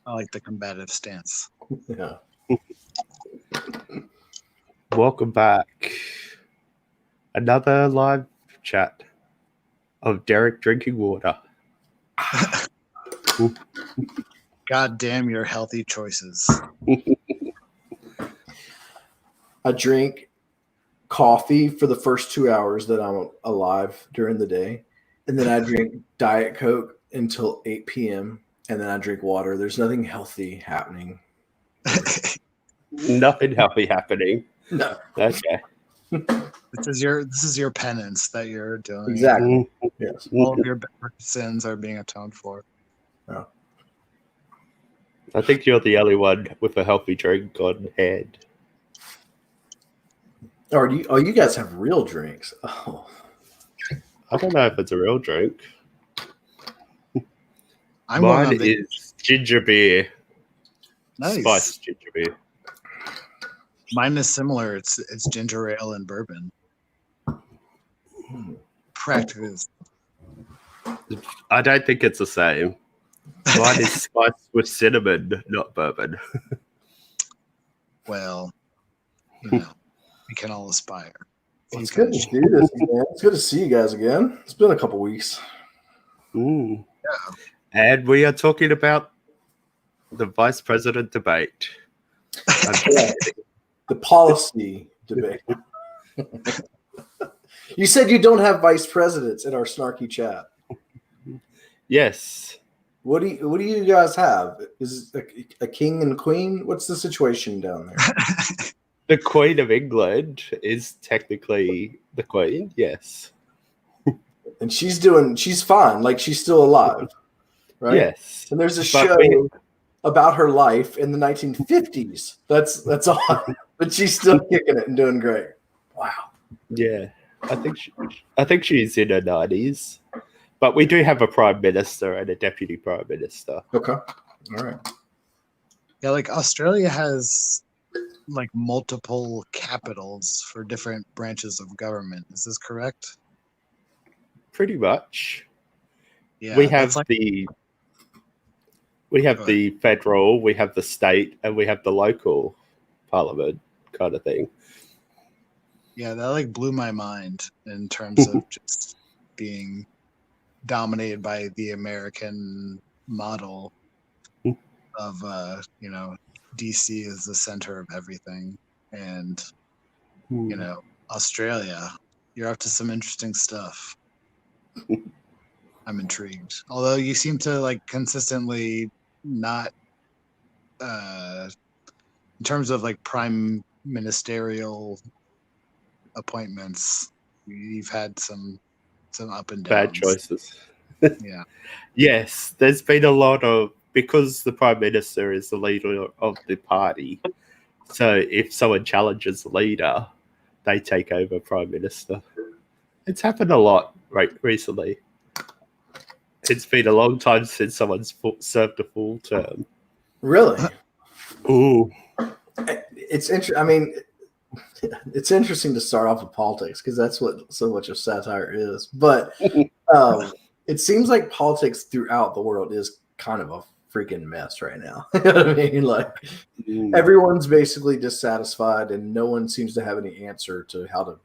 I like the combative stance. Yeah. Welcome back. Another live chat of Derek drinking water. God damn your healthy choices. I drink coffee for the first 2 hours that I'm alive during the day. And then I drink Diet Coke until 8 p.m. And then I drink water. There's nothing healthy happening. Nothing healthy happening. No. Okay. This is your penance that you're doing. Exactly. Yes. All of your sins are being atoned for. Oh. I think you're the only one with a healthy drink on hand. You guys have real drinks. Oh. I don't know if it's a real drink. Mine is ginger beer. Nice. Spiced ginger beer. Mine is similar. It's ginger ale and bourbon. Practically. I don't think it's the same. Mine is spiced with cinnamon, not bourbon. Well, we can all aspire. It's good to do this again. It's good to see you guys again. It's been a couple weeks. Ooh. Yeah. And we are talking about the vice president debate. The policy debate. You said you don't have vice presidents in our snarky chat. Yes. What do you guys have? Is it a king and queen? What's the situation down there? The Queen of England is technically the queen, yes. And she's fine, like she's still alive, right? Yes. And there's a show about her life in the 1950s. That's on, but she's still kicking it and doing great. Wow. Yeah, I think she's in her 90s, but we do have a prime minister and a deputy prime minister. Okay, all right. Yeah, like Australia has like multiple capitals for different branches of government. Is this correct? Pretty much. Yeah, we have the federal, we have the state, and we have the local parliament kind of thing. Yeah, that like blew my mind in terms of just being dominated by the American model of DC is the center of everything, and Australia, you're up to some interesting stuff. I'm intrigued. Although you seem to like consistently not, in terms of like prime ministerial appointments, you've had some up and downs. Bad choices. Yeah. Yes, there's been a lot of, because the prime minister is the leader of the party. So if someone challenges the leader, they take over prime minister. It's happened a lot recently. It's been a long time since someone's served a full term. Really? Ooh. It's interesting. I mean, it's interesting to start off with politics because that's what so much of satire is. But it seems like politics throughout the world is kind of a freaking mess right now. You know what I mean? Like everyone's basically dissatisfied and no one seems to have any answer to how to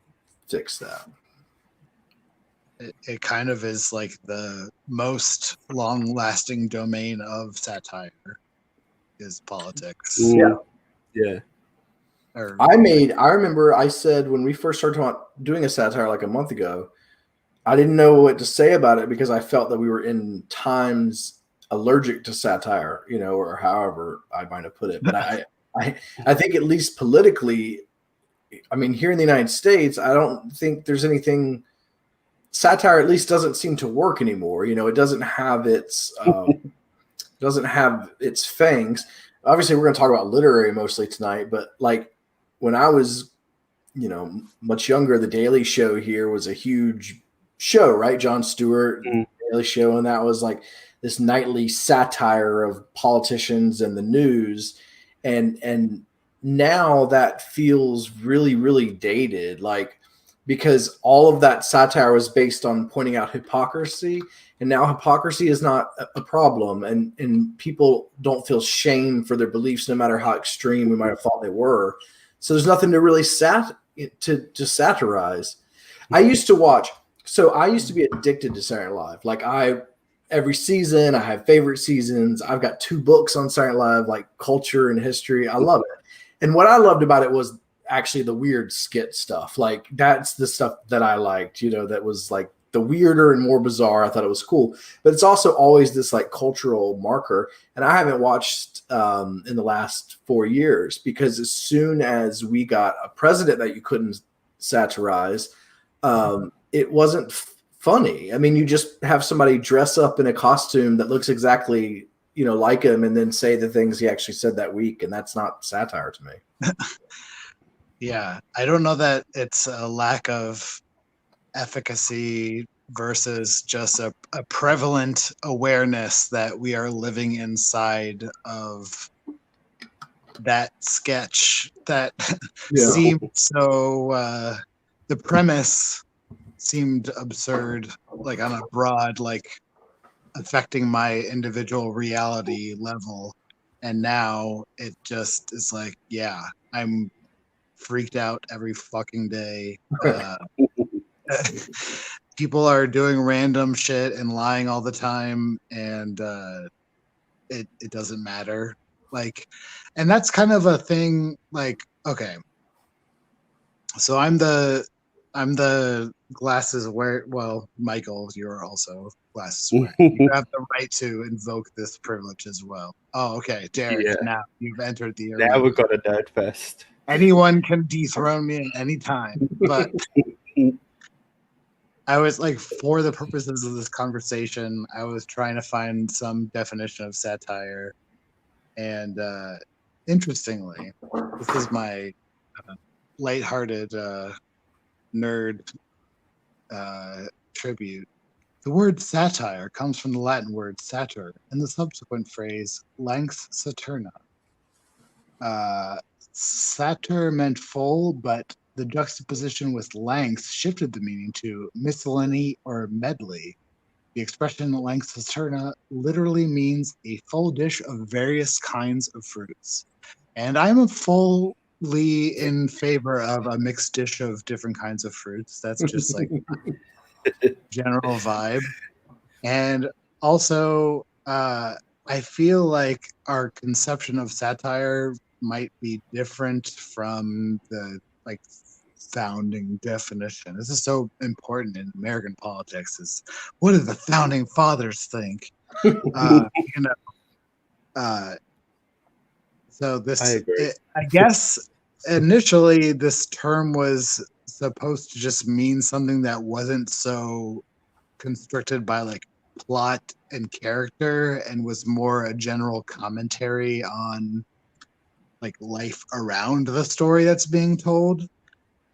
fix that. It kind of is like the most long-lasting domain of satire is politics. Yeah. Yeah. I remember I said when we first started doing a satire like a month ago, I didn't know what to say about it because I felt that we were in times allergic to satire, or however I might have put it. But I think at least politically, I mean, here in the United States, I don't think there's anything. Satire at least doesn't seem to work anymore. It doesn't have its fangs. Obviously, we're going to talk about literary mostly tonight, but like when I was, much younger, The Daily Show here was a huge show, right? Jon Stewart, Daily Show, and that was like this nightly satire of politicians and the news, and now that feels really, really dated. Like because all of that satire was based on pointing out hypocrisy, and now hypocrisy is not a problem, and people don't feel shame for their beliefs, no matter how extreme we might have thought they were. So there's nothing to really to satirize. I used to be addicted to Saturday Night Live. Like every season, I have favorite seasons. I've got 2 books on Saturday Night Live, like culture and history. I love it. And what I loved about it was actually the weird skit stuff. Like that's the stuff that I liked, that was like the weirder and more bizarre. I thought it was cool, but it's also always this like cultural marker. And I haven't watched in the last 4 years, because as soon as we got a president that you couldn't satirize, it wasn't funny. I mean, you just have somebody dress up in a costume that looks exactly, like him, and then say the things he actually said that week. And that's not satire to me. Yeah, I don't know that it's a lack of efficacy versus just a prevalent awareness that we are living inside of that sketch that seemed so the premise seemed absurd, like on a broad, like affecting my individual reality level. And now it just is like, yeah, I'm freaked out every fucking day. People are doing random shit and lying all the time, and it doesn't matter. Like, and that's kind of a thing. Like, okay, so I'm the glasses wearer. Well, Michael, you're also glasses wearer. You have the right to invoke this privilege as well. Oh, okay, Derek. Yeah. Now you've entered the arena. Now we've got a nerd fest. Anyone can dethrone me at any time, but I was like, for the purposes of this conversation, I was trying to find some definition of satire, and interestingly, this is my lighthearted nerd tribute. The word satire comes from the Latin word satur and the subsequent phrase lanx saturna. Satur meant full, but the juxtaposition with length shifted the meaning to miscellany or medley. The expression lanx saturna literally means a full dish of various kinds of fruits. And I'm fully in favor of a mixed dish of different kinds of fruits. That's just like general vibe. And also, I feel like our conception of satire might be different from the like founding definition. This is so important in American politics. Is what do the founding fathers think? So this, I guess, initially this term was supposed to just mean something that wasn't so constricted by like plot and character, and was more a general commentary on like life around the story that's being told.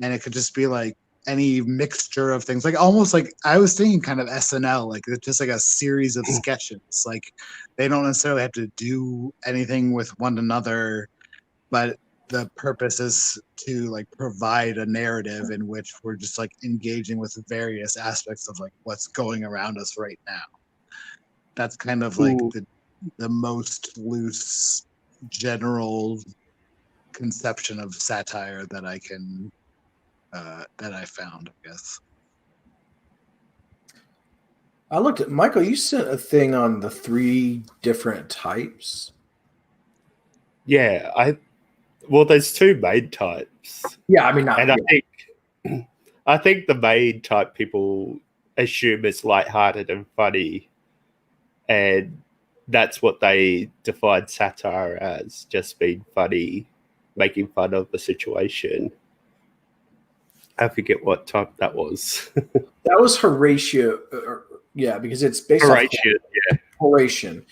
And it could just be like any mixture of things, like almost like I was thinking kind of SNL, like it's just like a series of sketches. Like they don't necessarily have to do anything with one another, but the purpose is to like provide a narrative in which we're just like engaging with various aspects of like what's going around us right now. That's kind of like the most loose general conception of satire that I can that I found, I guess. I looked at Michael, you sent a thing on the 3 different types. Yeah, there's 2 main types. Yeah, I mean, I think the main type people assume it's lighthearted and funny, and that's what they define satire as, just being funny, making fun of the situation. I forget what type that was. That was Horatio. Yeah, because it's based on Horatian.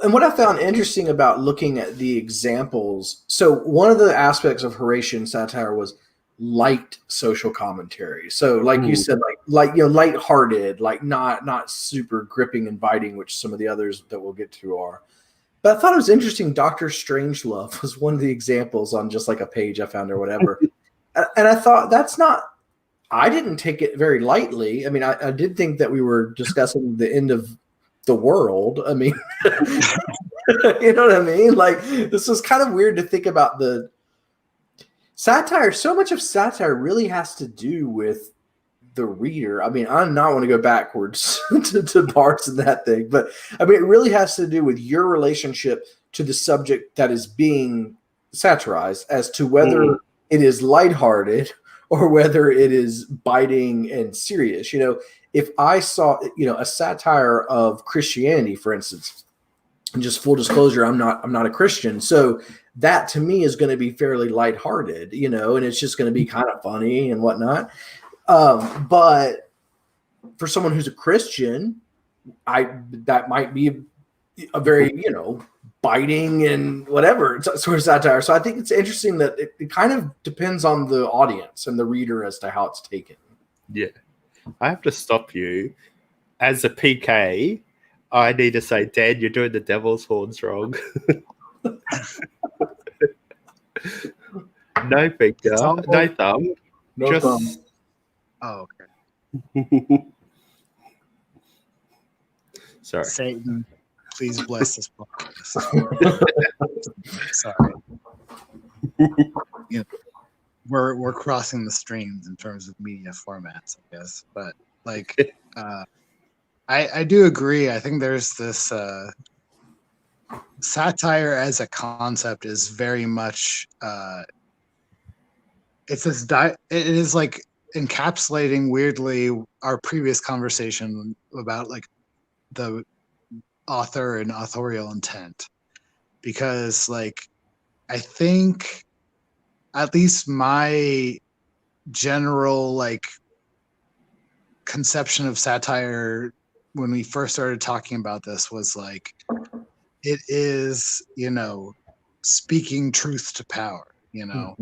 And what I found interesting about looking at the examples, so one of the aspects of Horatian satire was light social commentary. So, like you said, like lighthearted, like not super gripping and biting, which some of the others that we'll get to are. But I thought it was interesting. Dr. Strangelove was one of the examples on just like a page I found or whatever. And I thought that's not I didn't take it very lightly. I mean, I did think that we were discussing the end of the world. I mean, you know what I mean? Like, this was kind of weird to think about the satire. So much of satire really has to do with the reader. I mean, I not want to go backwards to Bart's and that thing, but I mean, it really has to do with your relationship to the subject that is being satirized, as to whether it is lighthearted or whether it is biting and serious. You know, if I saw, you know, a satire of Christianity, for instance, and just full disclosure, I'm not a Christian, so that to me is going to be fairly lighthearted, you know, and it's just going to be kind of funny and whatnot. But for someone who's a Christian, that might be a very, you know, biting and whatever sort of satire. So I think it's interesting that it kind of depends on the audience and the reader as to how it's taken. Yeah. I have to stop you. As a PK, I need to say, Dan, you're doing the devil's horns wrong. No finger, no thumb. No just thumb. Oh, okay. Sorry. Satan, please bless this podcast. Sorry. You know, we're crossing the streams in terms of media formats, I guess. But like, I do agree. I think there's this satire as a concept is very much it's this it is like encapsulating weirdly our previous conversation about like the author and authorial intent, because like I think at least my general like conception of satire when we first started talking about this was like it is, you know, speaking truth to power, you know.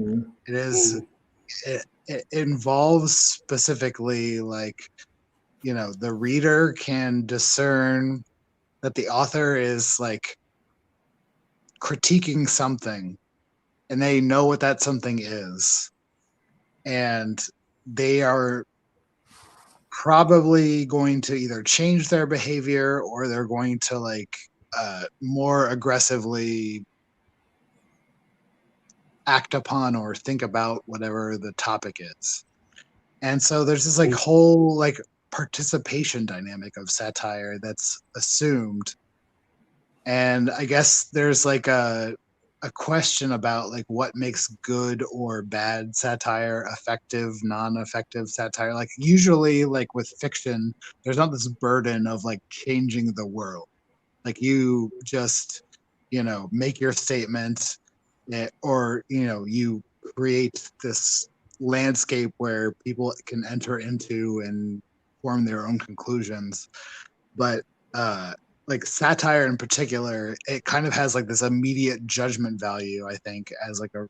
It is it involves specifically like, you know, the reader can discern that the author is like critiquing something and they know what that something is, and they are probably going to either change their behavior or they're going to like more aggressively act upon or think about whatever the topic is. And so there's this like whole like participation dynamic of satire that's assumed. And I guess there's like a question about like what makes good or bad satire, effective, non-effective satire. Like usually like with fiction, there's not this burden of like changing the world. Like you just, you know, make your statement, or, you know, you create this landscape where people can enter into and form their own conclusions. But like satire in particular, it kind of has like this immediate judgment value, I think, as like a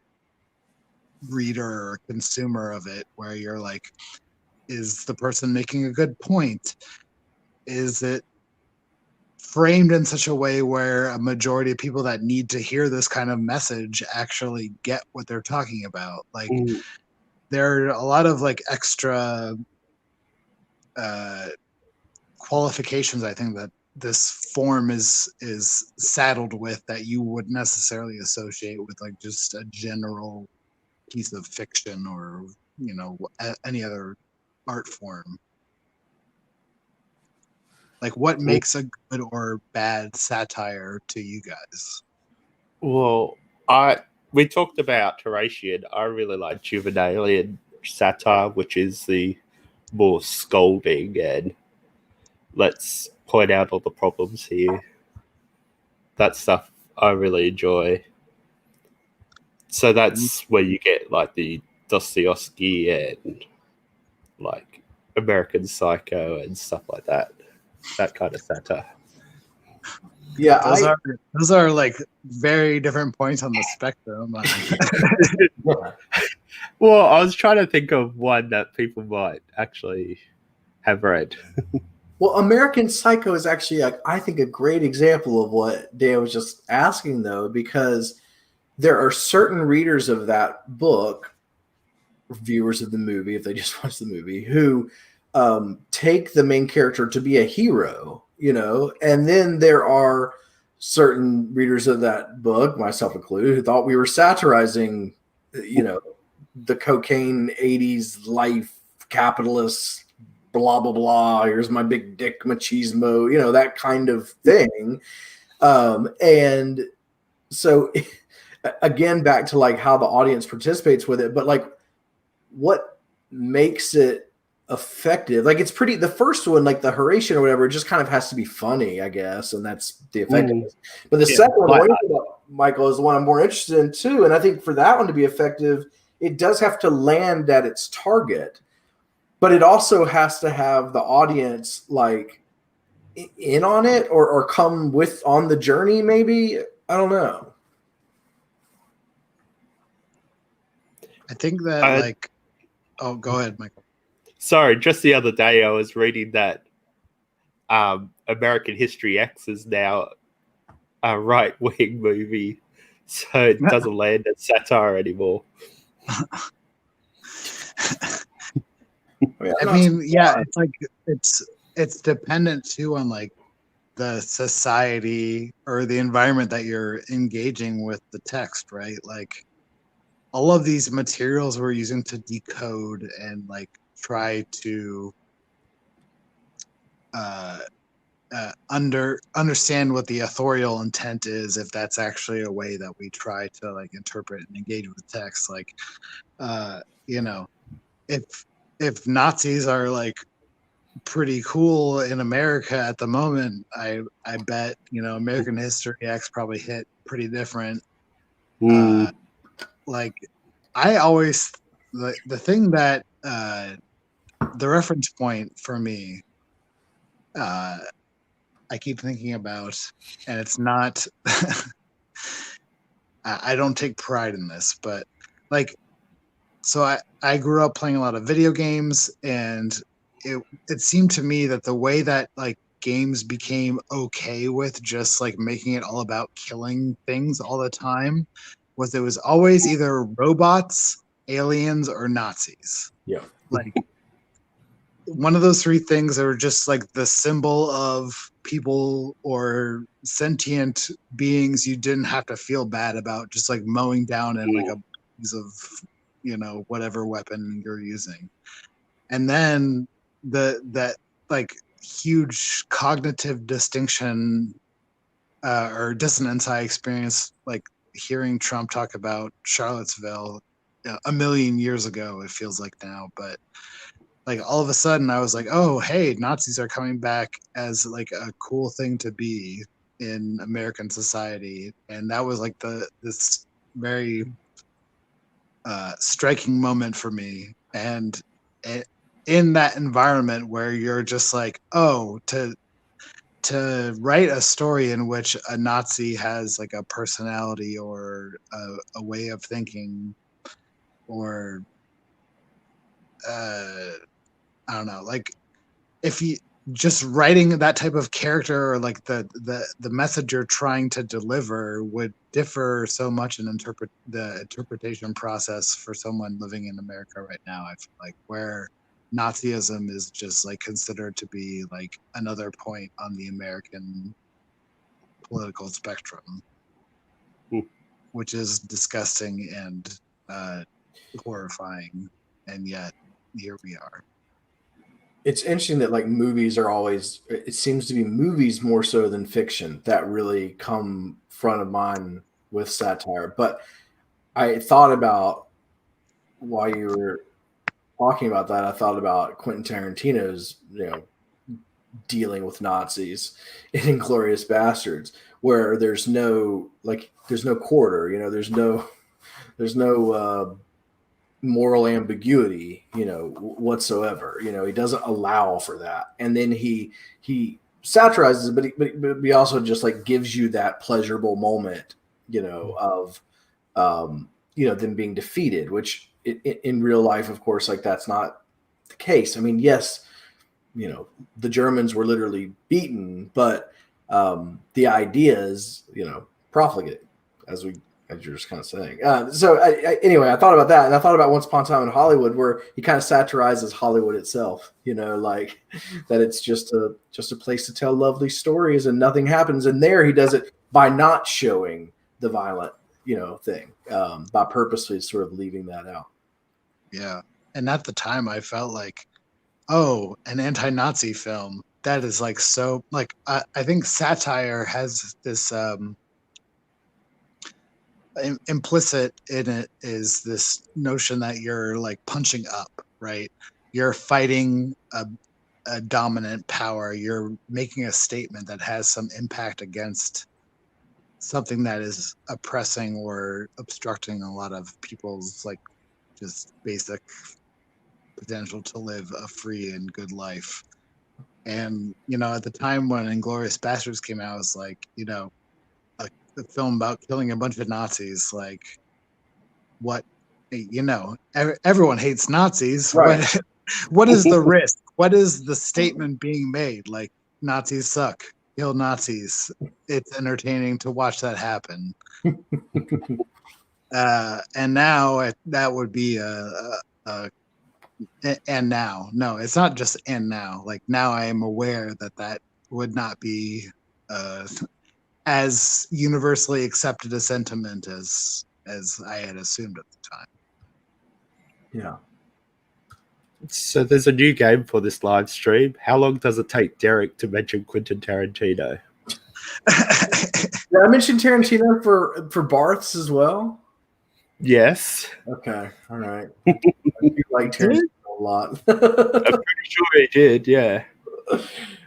reader or consumer of it, where you're like, is the person making a good point? Is it framed in such a way where a majority of people that need to hear this kind of message actually get what they're talking about? Like there are a lot of like extra qualifications, I think, that this form is saddled with that you would necessarily associate with like just a general piece of fiction or, you know, any other art form. Like what makes a good or bad satire to you guys? Well, we talked about Horatian. I really like Juvenalian satire, which is the more scolding and let's point out all the problems here. That stuff I really enjoy. So that's where you get like the Dostoevsky and like American Psycho and stuff like that. That kind of satire. Yeah, those are like very different points on the spectrum. Well, I was trying to think of one that people might actually have read. Well, American Psycho is actually, I think, a great example of what Dan was just asking, though, because there are certain readers of that book viewers of the movie, if they just watch the movie, who take the main character to be a hero, and then there are certain readers of that book, myself included, who thought we were satirizing, the cocaine 80s life, capitalist, blah, blah, blah. Here's my big dick machismo, that kind of thing. And so again, back to like how the audience participates with it, but like what makes it effective? Like it's pretty, the first one, like the Horatian or whatever, it just kind of has to be funny, I guess. And that's the effectiveness. But the second one, Michael, is the one I'm more interested in too. And I think for that one to be effective, it does have to land at its target, but it also has to have the audience like in on it or come with on the journey. Maybe, I don't know. I think that oh, go ahead, Michael. Sorry, just the other day I was reading that American History X is now a right-wing movie, so it doesn't land at satire anymore. I mean, yeah, it's like it's dependent too on like the society or the environment that you're engaging with the text, right? Like all of these materials we're using to decode and like try to understand what the authorial intent is, if that's actually a way that we try to like interpret and engage with text. Like if Nazis are like pretty cool in America at the moment, I bet American History X probably hit pretty different. Like I always the thing that the reference point for me I keep thinking about, and it's not I don't take pride in this, but like, so I grew up playing a lot of video games, and it seemed to me that the way that like games became okay with just like making it all about killing things all the time was it was always either robots, aliens, or Nazis. Yeah. Like one of those three things are just like the symbol of people or sentient beings you didn't have to feel bad about just like mowing down in like a piece of whatever weapon you're using. And then that like huge cognitive distinction or dissonance I experienced like hearing Trump talk about Charlottesville a million years ago, it feels like now, but like all of a sudden I was like, oh, hey, Nazis are coming back as like a cool thing to be in American society. And that was like this very striking moment for me. And in that environment where you're just like, oh, to write a story in which a Nazi has like a personality or a way of thinking or I don't know, like if you just writing that type of character or like the message you're trying to deliver would differ so much in the interpretation process for someone living in America right now. I feel like where Nazism is just like considered to be like another point on the American political spectrum, which is disgusting and horrifying, and yet here we are. It's interesting that like movies are always, it seems to be movies more so than fiction that really come front of mind with satire. But I thought about, while you were talking about that, I thought about Quentin Tarantino's, dealing with Nazis in Inglourious Bastards, where there's no quarter, there's no moral ambiguity, whatsoever. He doesn't allow for that. And then he satirizes, but he also just like gives you that pleasurable moment, of them being defeated, which in real life, of course, like that's not the case. I mean, yes, the Germans were literally beaten, but the idea is, profligate, as we as you're just kind of saying. Anyway, I thought about that, and I thought about Once Upon a Time in Hollywood, where he kind of satirizes Hollywood itself. Like that it's just a place to tell lovely stories, and nothing happens. And there, he does it by not showing the violent, thing, by purposely sort of leaving that out. Yeah, and at the time, I felt like, oh, an anti-Nazi film. That is like so. Like I think satire has this. Implicit in it is this notion that you're like punching up, right? You're fighting a dominant power. You're making a statement that has some impact against something that is oppressing or obstructing a lot of people's like just basic potential to live a free and good life. And at the time when Inglourious Bastards came out, it was like the film about killing a bunch of Nazis, like what, everyone hates Nazis. Right. What is the risk? What is the statement being made? Like, Nazis suck, kill Nazis. It's entertaining to watch that happen. And now that would be and now. No, it's not just and now. Like, now I am aware that would not be as universally accepted a sentiment as I had assumed at the time. Yeah. So there's a new game for this live stream. How long does it take Derek to mention Quentin Tarantino? Did I mention Tarantino for Barth's as well? Yes. Okay. All right. I do like Tarantino a lot. I'm pretty sure he did, yeah.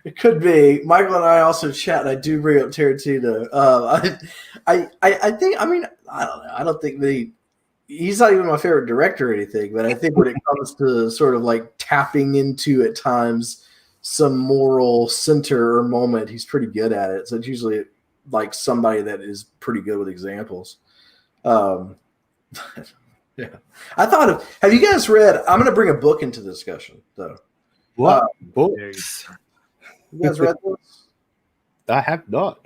It could be. Michael and I also chat, and I do bring up Tarantino. I think. I mean, I don't know. I don't think that he's not even my favorite director or anything. But I think when it comes to sort of like tapping into at times some moral center or moment, he's pretty good at it. So it's usually like somebody that is pretty good with examples. Yeah. I thought of. Have you guys read? I'm going to bring a book into the discussion, though. What books? You guys read this? I have not.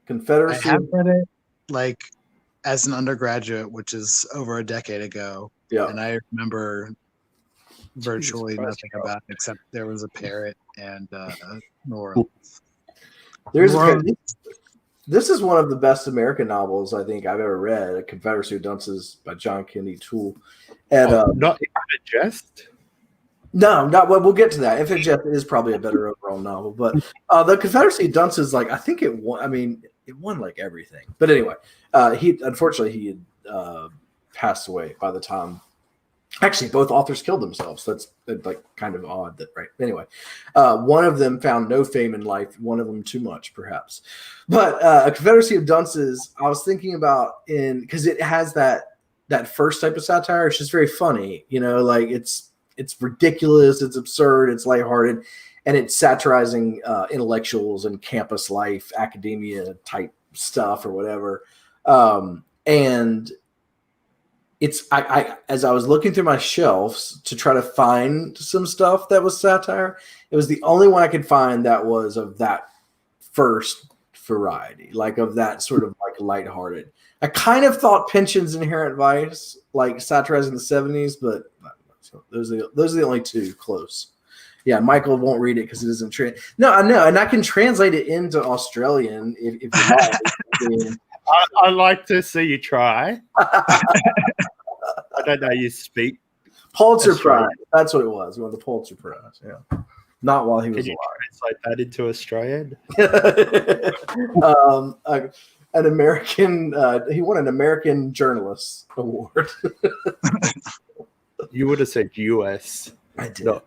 Confederacy. I have read it like as an undergraduate, which is over a decade ago. Yeah. And I remember virtually nothing about it except there was a parrot and New Orleans. This is one of the best American novels I think I've ever read. Confederacy of Dunces by John Kennedy Toole. And not Infinite Jest? No, not well. We'll get to that. Infinite Jest is probably a better overall novel, but the Confederacy of Dunces, like I think it won. I mean, it won like everything. But anyway, he had passed away by the time. Actually, both authors killed themselves. That's like kind of odd. That right. Anyway, one of them found no fame in life. One of them too much, perhaps. But a Confederacy of Dunces, I was thinking about because it has that first type of satire. It's just very funny. Like it's ridiculous, it's absurd, it's lighthearted, and it's satirizing intellectuals and campus life, academia type stuff or whatever. And it's I as I was looking through my shelves to try to find some stuff that was satire, it was the only one I could find that was of that first variety, like of that sort of like lighthearted. I kind of thought Pynchon's Inherent Vice, like satirizing the 70s, but those are the only two close. Yeah, Michael won't read it because it isn't No, I know, and I can translate it into Australian if you like. I'd like to see you try. I don't know you speak. Pulitzer Prize. That's what it was. He won the Pulitzer Prize. Yeah, not while he was alive. Translate that into Australian? An American. He won an American Journalist Award. You would have said US. I did. No.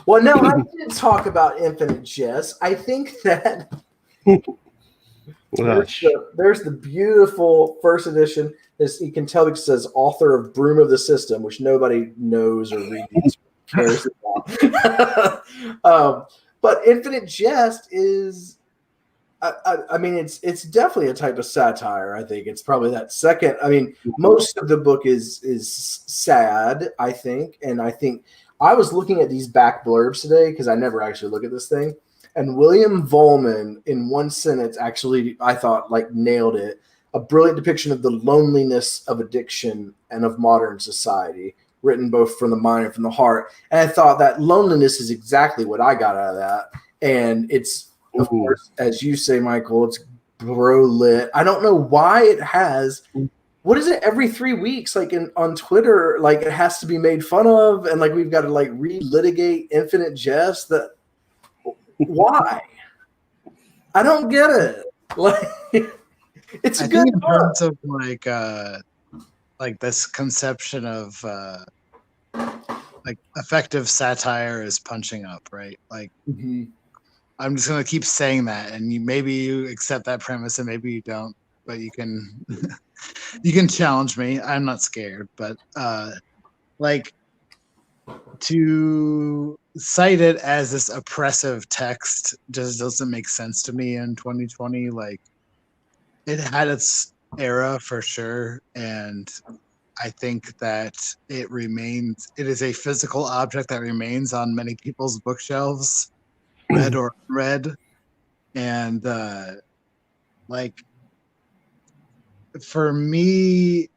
Well, no, I didn't talk about Infinite Jest. I think that there's the beautiful first edition. You can tell it says author of Broom of the System, which nobody knows or reads or cares about. But Infinite Jest is, I mean, it's definitely a type of satire. I think it's probably that second. I mean, most of the book is sad, I think, and I think I was looking at these back blurbs today because I never actually look at this thing. And William Vollman, in one sentence, actually, I thought like nailed it. a brilliant depiction of the loneliness of addiction and of modern society, written both from the mind and from the heart. And I thought that loneliness is exactly what I got out of that. And it's, of course, as you say, Michael, it's bro lit. I don't know why it has, what is it, every 3 weeks, like on Twitter, like it has to be made fun of, and like we've got to like relitigate Infinite Jest. That why? I don't get it. Like it's I good think in fun. terms of like this conception of like effective satire is punching up, right? Like I'm just gonna keep saying that, and maybe you accept that premise, and maybe you don't. But you can you can challenge me. I'm not scared, but like to cite it as this oppressive text just doesn't make sense to me in 2020. Like it had its era for sure, and I think that it is a physical object that remains on many people's bookshelves, read or unread. And like for me,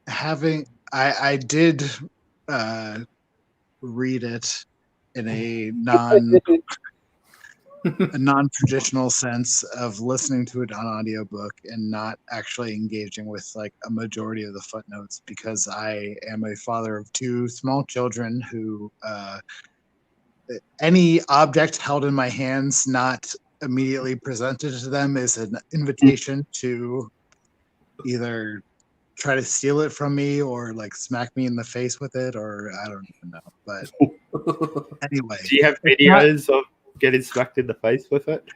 I did read it in a non-traditional sense of listening to it on audiobook and not actually engaging with like a majority of the footnotes, because I am a father of 2 small children who any object held in my hands not immediately presented to them is an invitation to either try to steal it from me or like smack me in the face with it, or I don't even know. But anyway, do you have videos of getting smacked in the face with it?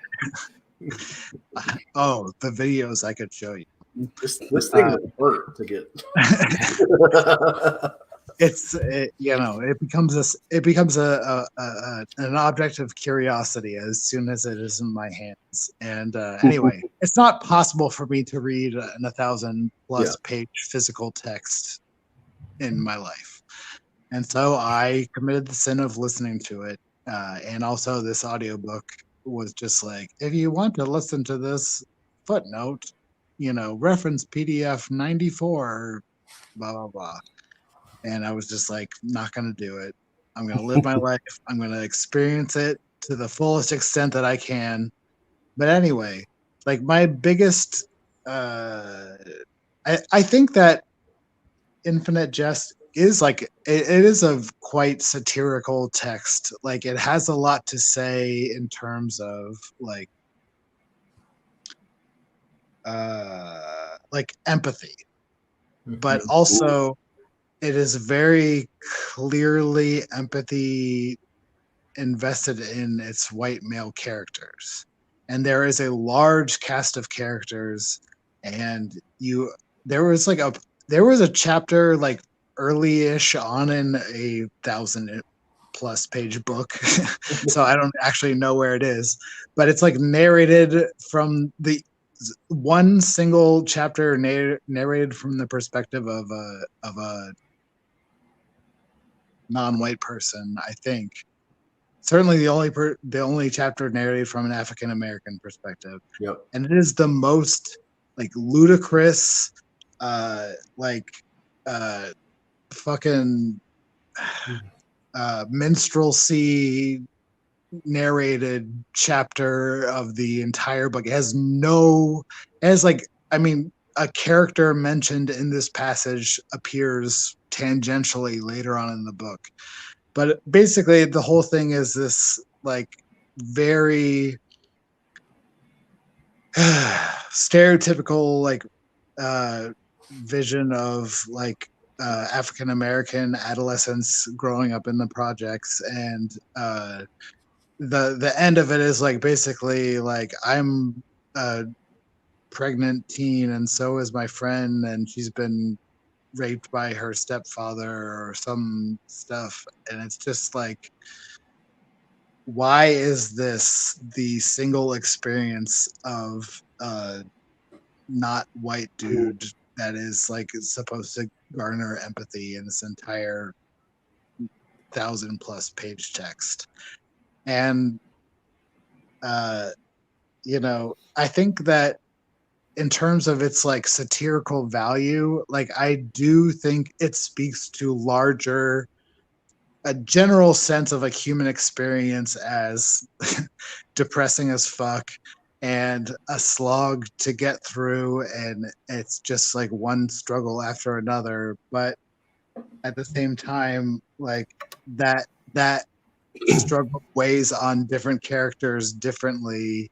Oh, the videos I could show you. This thing would hurt to get. It becomes an object of curiosity as soon as it is in my hands. And anyway, it's not possible for me to read an 1,000+ page physical text in my life, and so I committed the sin of listening to it. And also, this audiobook was just like, if you want to listen to this footnote, reference PDF 94, blah blah blah. And I was just like, not going to do it. I'm going to live my life. I'm going to experience it to the fullest extent that I can. But anyway, like my biggest, I think that Infinite Jest is like, it is a quite satirical text. Like it has a lot to say in terms of like empathy, but also it is very clearly empathy invested in its white male characters. And there is a large cast of characters, and there was a chapter like early-ish on in a 1,000+ page book. So I don't actually know where it is, but it's like narrated from the one single chapter narrated from the perspective of a non-white person. I think certainly the only chapter narrated from an African American perspective. Yep. And it is the most like ludicrous, fucking minstrelsy narrated chapter of the entire book. It has a character mentioned in this passage appears tangentially later on in the book. But basically the whole thing is this like very stereotypical like vision of like African American adolescents growing up in the projects, and the end of it is like basically like I'm a pregnant teen and so is my friend, and she's been raped by her stepfather or some stuff, and it's just like, why is this the single experience of a not white dude that is like supposed to garner empathy in this entire 1,000+ page text? And I think that in terms of its like satirical value, like I do think it speaks to a general sense of like human experience as depressing as fuck and a slog to get through, and it's just like one struggle after another. But at the same time, like that struggle weighs on different characters differently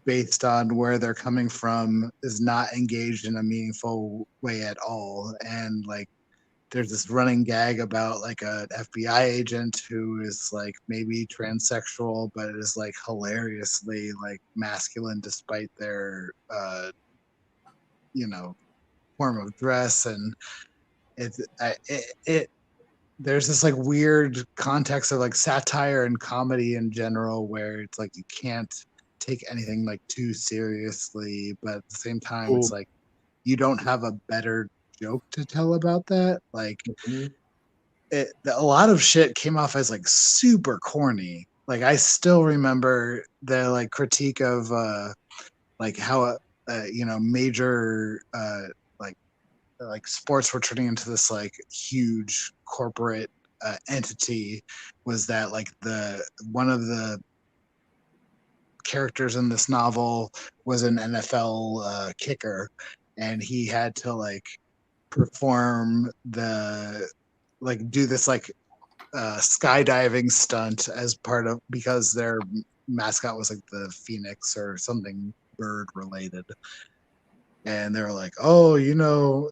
based on where they're coming from, is not engaged in a meaningful way at all. And like there's this running gag about like an FBI agent who is like maybe transsexual but is like hilariously like masculine despite their form of dress. And it there's this like weird context of like satire and comedy in general where it's like you can't take anything like too seriously, but at the same time it's like you don't have a better joke to tell about that. Like a lot of shit came off as like super corny. Like I still remember the like critique of like how major like sports were turning into this like huge corporate entity, was that like the one of the characters in this novel was an NFL kicker, and he had to like perform do this like skydiving stunt as part of, because their mascot was like the phoenix or something bird related. And they were like, oh, the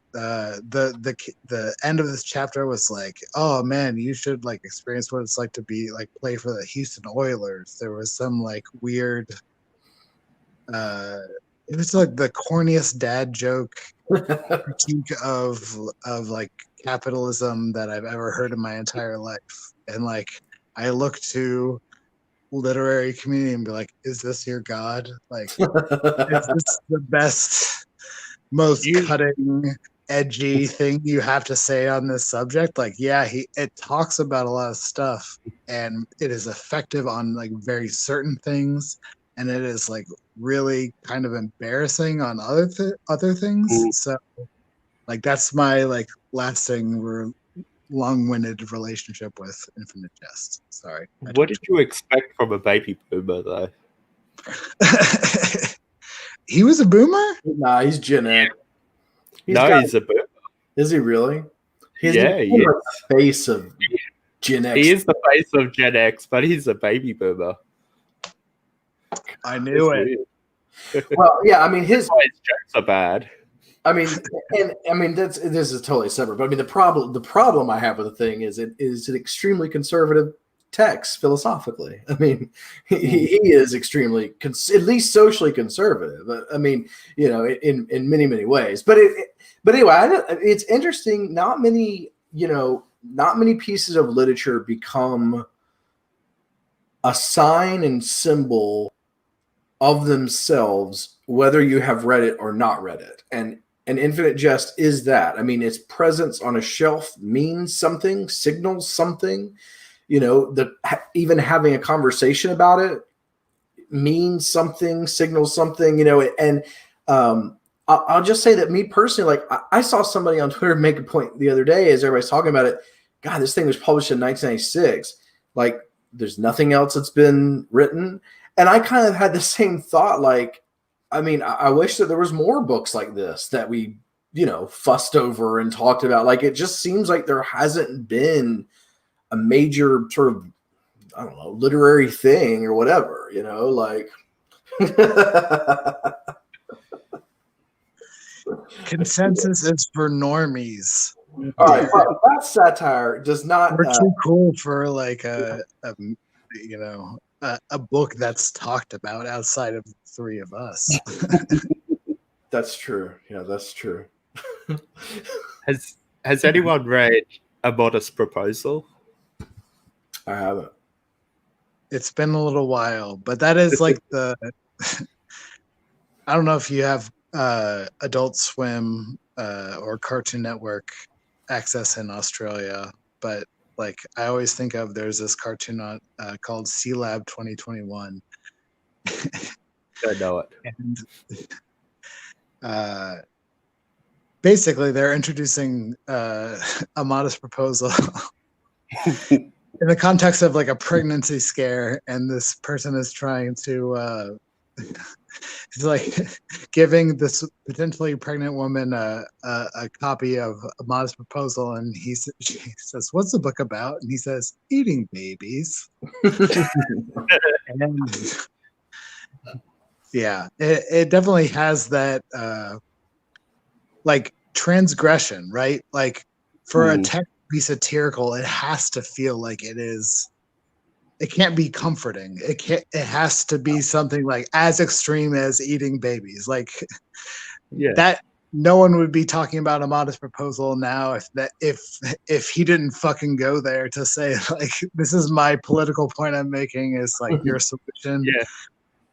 end of this chapter was like, oh man, you should like experience what it's like to be like play for the Houston Oilers. There was some like weird it was like the corniest dad joke critique of like capitalism that I've ever heard in my entire life. And like I look to literary community and be like, is this your god? Like is this the best, most cutting, edgy thing you have to say on this subject? Like, yeah, it talks about a lot of stuff, and it is effective on like very certain things, and it is like really kind of embarrassing on other things. So, like, that's my like lasting, long-winded relationship with Infinite Jest. Sorry. What did you expect from a baby boomer, though? He was a boomer? Nah, he's Gen X. He's a boomer. Is he really? He is. The face of Gen X. He is the face of Gen X, but he's a baby boomer. I knew it. Well, yeah, I mean his jokes are bad. I mean, this is totally separate. But I mean, the problem I have with the thing is it is an extremely conservative text philosophically. I mean, he is extremely, at least socially conservative. I mean, in many ways. But anyway, it's interesting. Not many pieces of literature become a sign and symbol of themselves, whether you have read it or not read it. And Infinite Jest is that. I mean, its presence on a shelf means something, signals something. Even having a conversation about it means something, signals something. And I'll just say that me personally, like I saw somebody on Twitter make a point the other day as everybody's talking about it. God, this thing was published in 1996. Like, there's nothing else that's been written. And I kind of had the same thought, like, I mean, I wish that there was more books like this that we, fussed over and talked about. Like, it just seems like there hasn't been a major sort of, I don't know, literary thing or whatever, like. Consensus is for normies. All right, well, that satire does not. We're too cool for like a book that's talked about outside of the three of us. That's true. Yeah, that's true. Has anyone read A Modest Proposal? I haven't. It's been a little while, but that is like I don't know if you have Adult Swim or Cartoon Network access in Australia, but like I always think of, there's this cartoon called Sea Lab 2021. I know it. And basically they're introducing a modest proposal in the context of like a pregnancy scare, and this person is trying to it's like giving this potentially pregnant woman a copy of a modest proposal, and she says, "What's the book about?" And he says, "Eating babies." And yeah, it definitely has that like transgression, right? Like for a text to be satirical, it has to feel like it is. It can't be comforting. It has to be something like as extreme as eating babies. Like that, no one would be talking about a modest proposal now if he didn't fucking go there to say like, this is my political point I'm making, is like your solution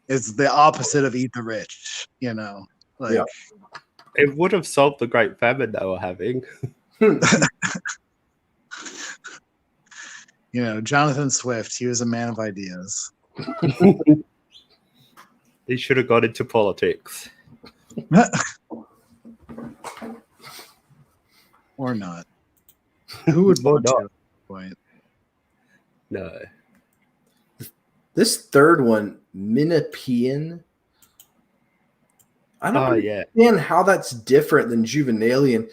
is the opposite of eat the rich, you know? Like it would have solved the great famine they were having. You know, Jonathan Swift, he was a man of ideas. He should have got into politics. Or not. Who would want to at this point? No. This third one, Minopian. I don't understand how that's different than Juvenalian.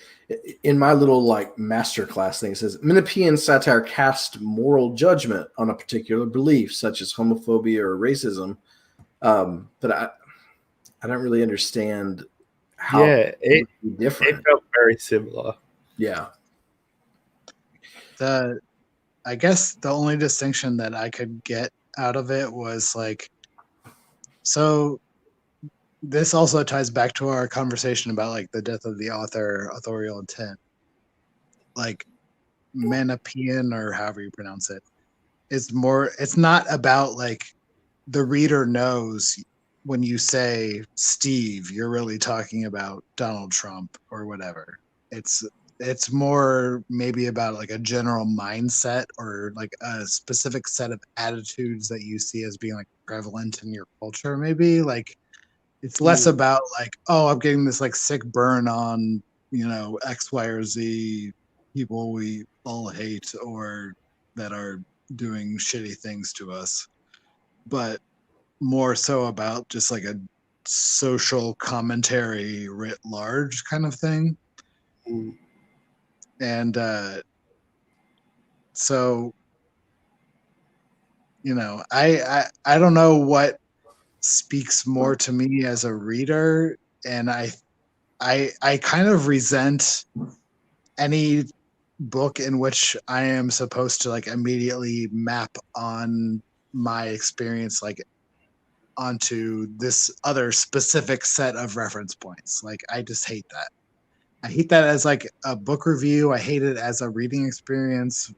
In my little like masterclass thing, it says Minopian satire casts moral judgment on a particular belief, such as homophobia or racism. But I don't really understand how it different. It felt very similar. Yeah. I guess the only distinction that I could get out of it was like, so this also ties back to our conversation about like the death of the author, authorial intent. Like Manopian, or however you pronounce it, it's not about like the reader knows when you say Steve, you're really talking about Donald Trump or whatever. It's more maybe about like a general mindset or like a specific set of attitudes that you see as being like prevalent in your culture. Maybe like it's less about like, oh, I'm getting this like sick burn on, you know, X, Y, or Z people we all hate or that are doing shitty things to us, but more so about just like a social commentary writ large kind of thing. And so, you know, I don't know what speaks more to me as a reader, and I kind of resent any book in which I am supposed to like immediately map on my experience like onto this other specific set of reference points. Like I just hate that. I hate that as like a book review. I hate it as a reading experience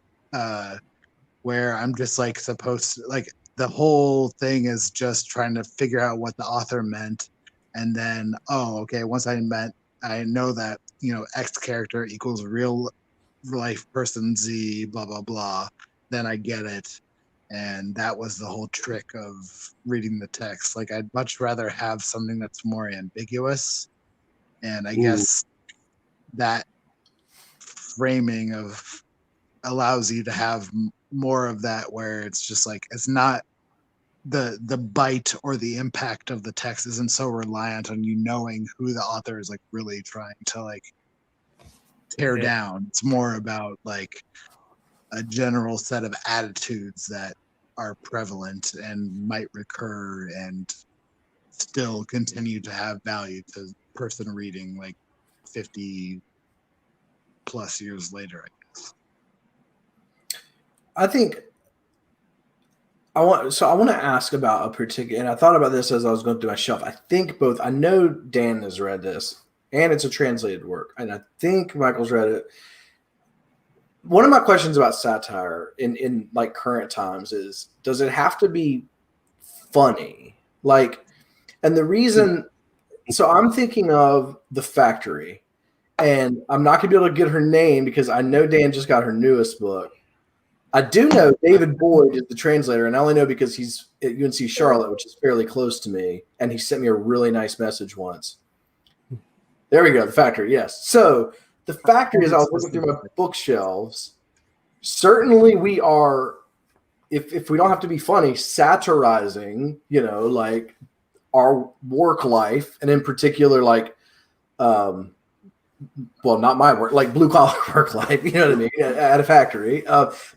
where I'm just like supposed to like the whole thing is just trying to figure out what the author meant. And then, oh, okay, once I know that, you know, X character equals real life person Z, blah, blah, blah, then I get it. And that was the whole trick of reading the text. Like I'd much rather have something that's more ambiguous. And I guess that framing of allows you to have more of that where it's just like it's not the bite or the impact of the text isn't so reliant on you knowing who the author is like really trying to like tear down. It's more about like a general set of attitudes that are prevalent and might recur and still continue to have value to the person reading like 50 plus years later, I guess. I think I want to ask about a particular, and I thought about this as I was going through my shelf. I know Dan has read this, and it's a translated work, and I think Michael's read it. One of my questions about satire in like current times is, does it have to be funny? Like, and the reason, so I'm thinking of The Factory, and I'm not going to be able to get her name because I know Dan just got her newest book. I do know David Boyd is the translator, and I only know because he's at UNC Charlotte, which is fairly close to me, and he sent me a really nice message once. There we go. The Factory. Yes. So the Factory, as I was looking through my bookshelves, certainly we are, if we don't have to be funny, satirizing, like our work life, and in particular, like, well, not my work, like blue collar work life, you know what I mean, at a factory.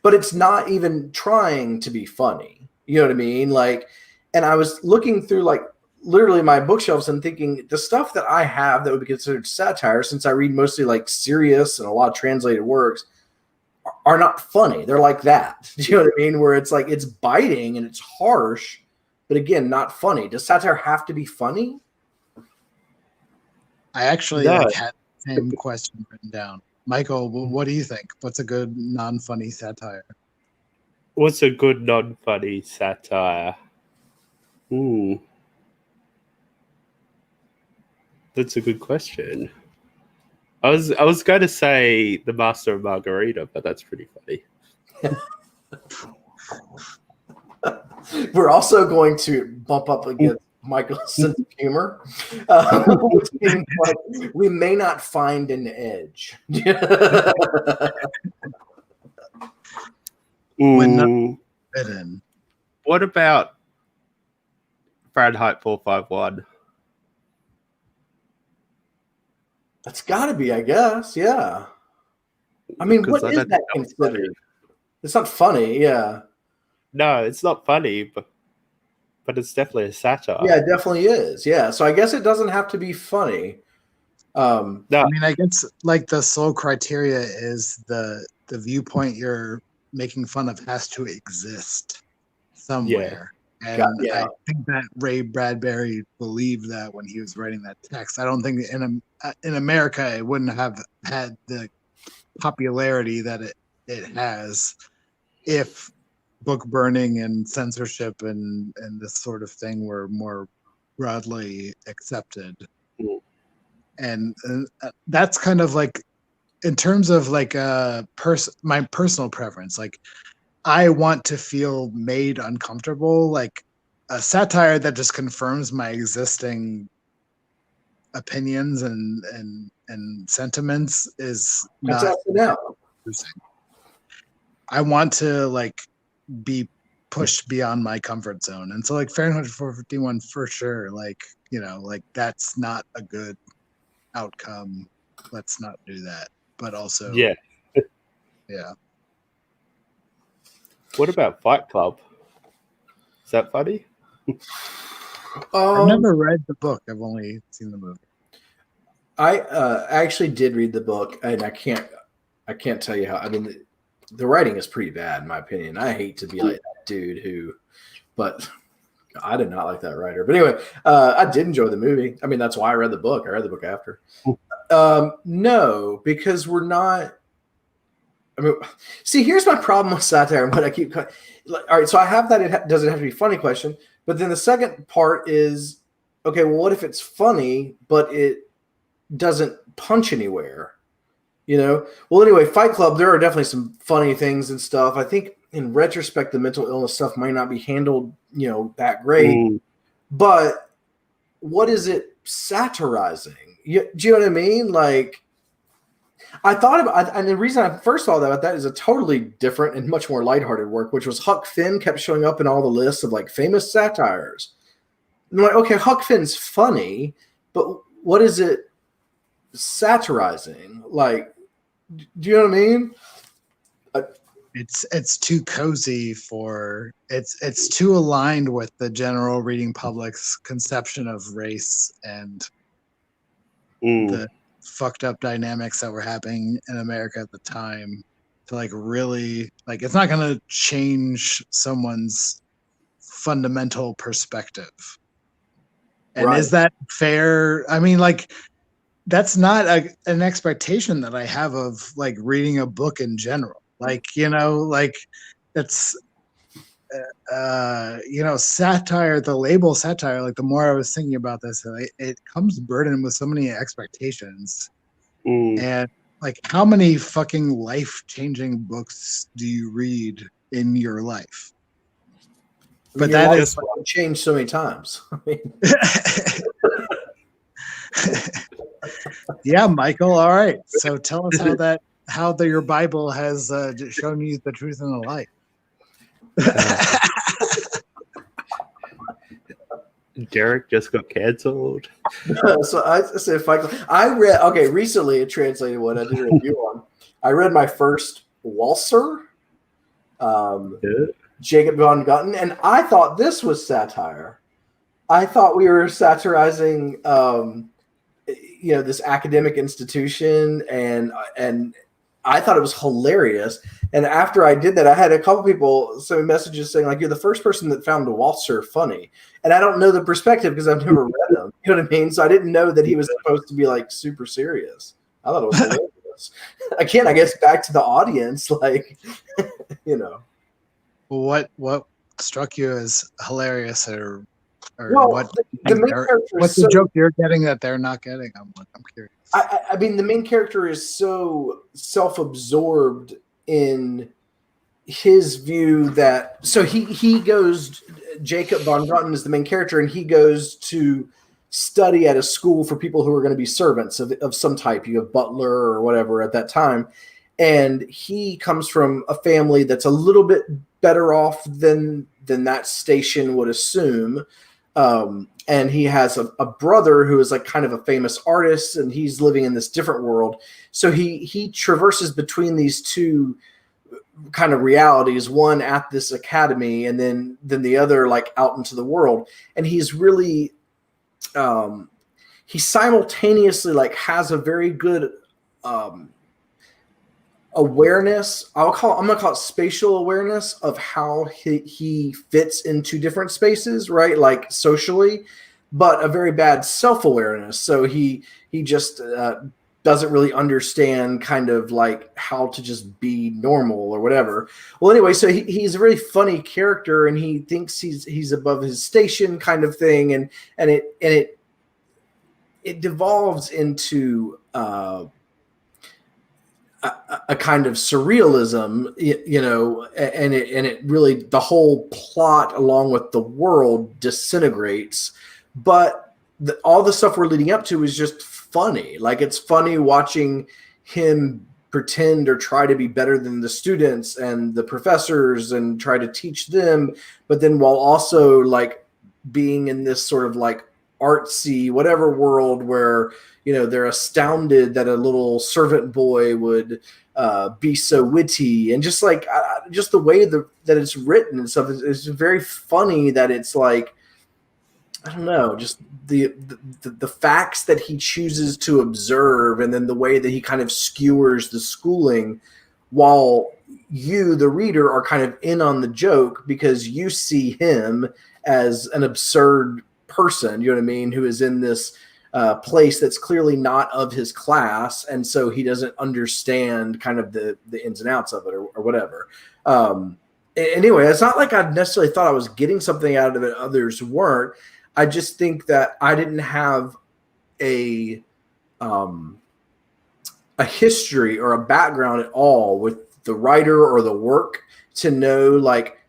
But it's not even trying to be funny, you know what I mean? Like, and I was looking through like literally my bookshelves and thinking the stuff that I have that would be considered satire, since I read mostly like serious and a lot of translated works, are not funny. They're like that. Do you know what I mean? Where it's like, it's biting and it's harsh, but again, not funny. Does satire have to be funny? I actually had the same question written down. Michael, what do you think? What's a good non-funny satire? What's a good non-funny satire? That's a good question. I was going to say The Master of Margarita, but that's pretty funny. We're also going to bump up against Michael's sense of humor, which means like, we may not find an edge. What about Fahrenheit 451? That's got to be, I guess. Yeah. I mean, what is that considered? Funny. It's not funny. Yeah. No, it's not funny, but it's definitely a satire. Yeah, it definitely is. Yeah. So I guess it doesn't have to be funny. No. I mean, I guess like the sole criteria is the viewpoint you're making fun of has to exist somewhere. And I think that Ray Bradbury believed that when he was writing that text. I don't think in America it wouldn't have had the popularity that it has if book burning and censorship and this sort of thing were more broadly accepted. And that's kind of like, in terms of like my personal preference, like I want to feel made uncomfortable. Like a satire that just confirms my existing opinions and sentiments is not interesting. I want to like be pushed beyond my comfort zone. And so like Fahrenheit 451 for sure, like, like that's not a good outcome. Let's not do that. But also, yeah. What about Fight Club? Is that funny? I've never read the book. I've only seen the movie. I actually did read the book, and I can't tell you how. I mean, the writing is pretty bad, in my opinion. I hate to be like that dude but I did not like that writer. But anyway, I did enjoy the movie. I mean, that's why I read the book. I read the book after. No, because we're not. I mean, see, here's my problem with satire and what I keep. All right, so I have that. Does it have to be funny question? But then the second part is, okay, well, what if it's funny, but it doesn't punch anywhere? Well, anyway, Fight Club, there are definitely some funny things and stuff. I think in retrospect, the mental illness stuff might not be handled, that great. But what is it satirizing? Do you know what I mean? Like, I thought about, and the reason I first thought about that is a totally different and much more lighthearted work, which was Huck Finn kept showing up in all the lists of like famous satires. And I'm like, okay, Huck Finn's funny, but what is it satirizing? Like, do you know what I mean? It's too cozy for it's too aligned with the general reading public's conception of race and the fucked up dynamics that were happening in America at the time to like really like it's not going to change someone's fundamental perspective. And is that fair? I mean, like that's not an expectation that I have of like reading a book in general. Like, like that's satire, the label satire, like the more I was thinking about this, it comes burdened with so many expectations. And like how many fucking life-changing books do you read in your life? But that is changed so many times. I mean. Yeah, Michael. All right. So tell us how your Bible has shown you the truth and the light. Derek just got cancelled. So I said, recently a translated one I did a review on. I read my first Walser, Jacob von Gutten, and I thought this was satire. I thought we were satirizing, this academic institution, and I thought it was hilarious. And after I did that, I had a couple people send me messages saying, like, you're the first person that found the Walser funny. And I don't know the perspective because I've never read them. You know what I mean? So I didn't know that he was supposed to be like super serious. I thought it was hilarious. Again, I guess back to the audience, like, What struck you as hilarious or well, what? The main character what's the joke you're getting that they're not getting? I'm curious. I mean, the main character is so self-absorbed in his view that he goes. Jacob von Gutten is the main character, and he goes to study at a school for people who are going to be servants of some type. You have butler or whatever at that time, and he comes from a family that's a little bit better off than that station would assume. And he has a brother who is like kind of a famous artist, and he's living in this different world. So he traverses between these two kind of realities, one at this academy and then the other like out into the world. And he's really, he simultaneously like has a very good, awareness. I'm going to call it spatial awareness of how he fits into different spaces, right? Like socially, but a very bad self-awareness. So he just doesn't really understand kind of like how to just be normal or whatever. Well, anyway, so he's a really funny character, and he thinks he's above his station kind of thing. And it devolves into, a kind of surrealism, and it really, the whole plot along with the world disintegrates. But all the stuff we're leading up to is just funny. Like, it's funny watching him pretend or try to be better than the students and the professors and try to teach them, but then while also like being in this sort of like artsy whatever world where they're astounded that a little servant boy would be so witty, and just like just the way that it's written and stuff is very funny. That it's like, I don't know, just the facts that he chooses to observe, and then the way that he kind of skewers the schooling, while you, the reader, are kind of in on the joke because you see him as an absurd person, you know what I mean, who is in this place that's clearly not of his class, and so he doesn't understand kind of the ins and outs of it or whatever. Anyway, it's not like I necessarily thought I was getting something out of it others weren't. I just think that I didn't have a history or a background at all with the writer or the work to know like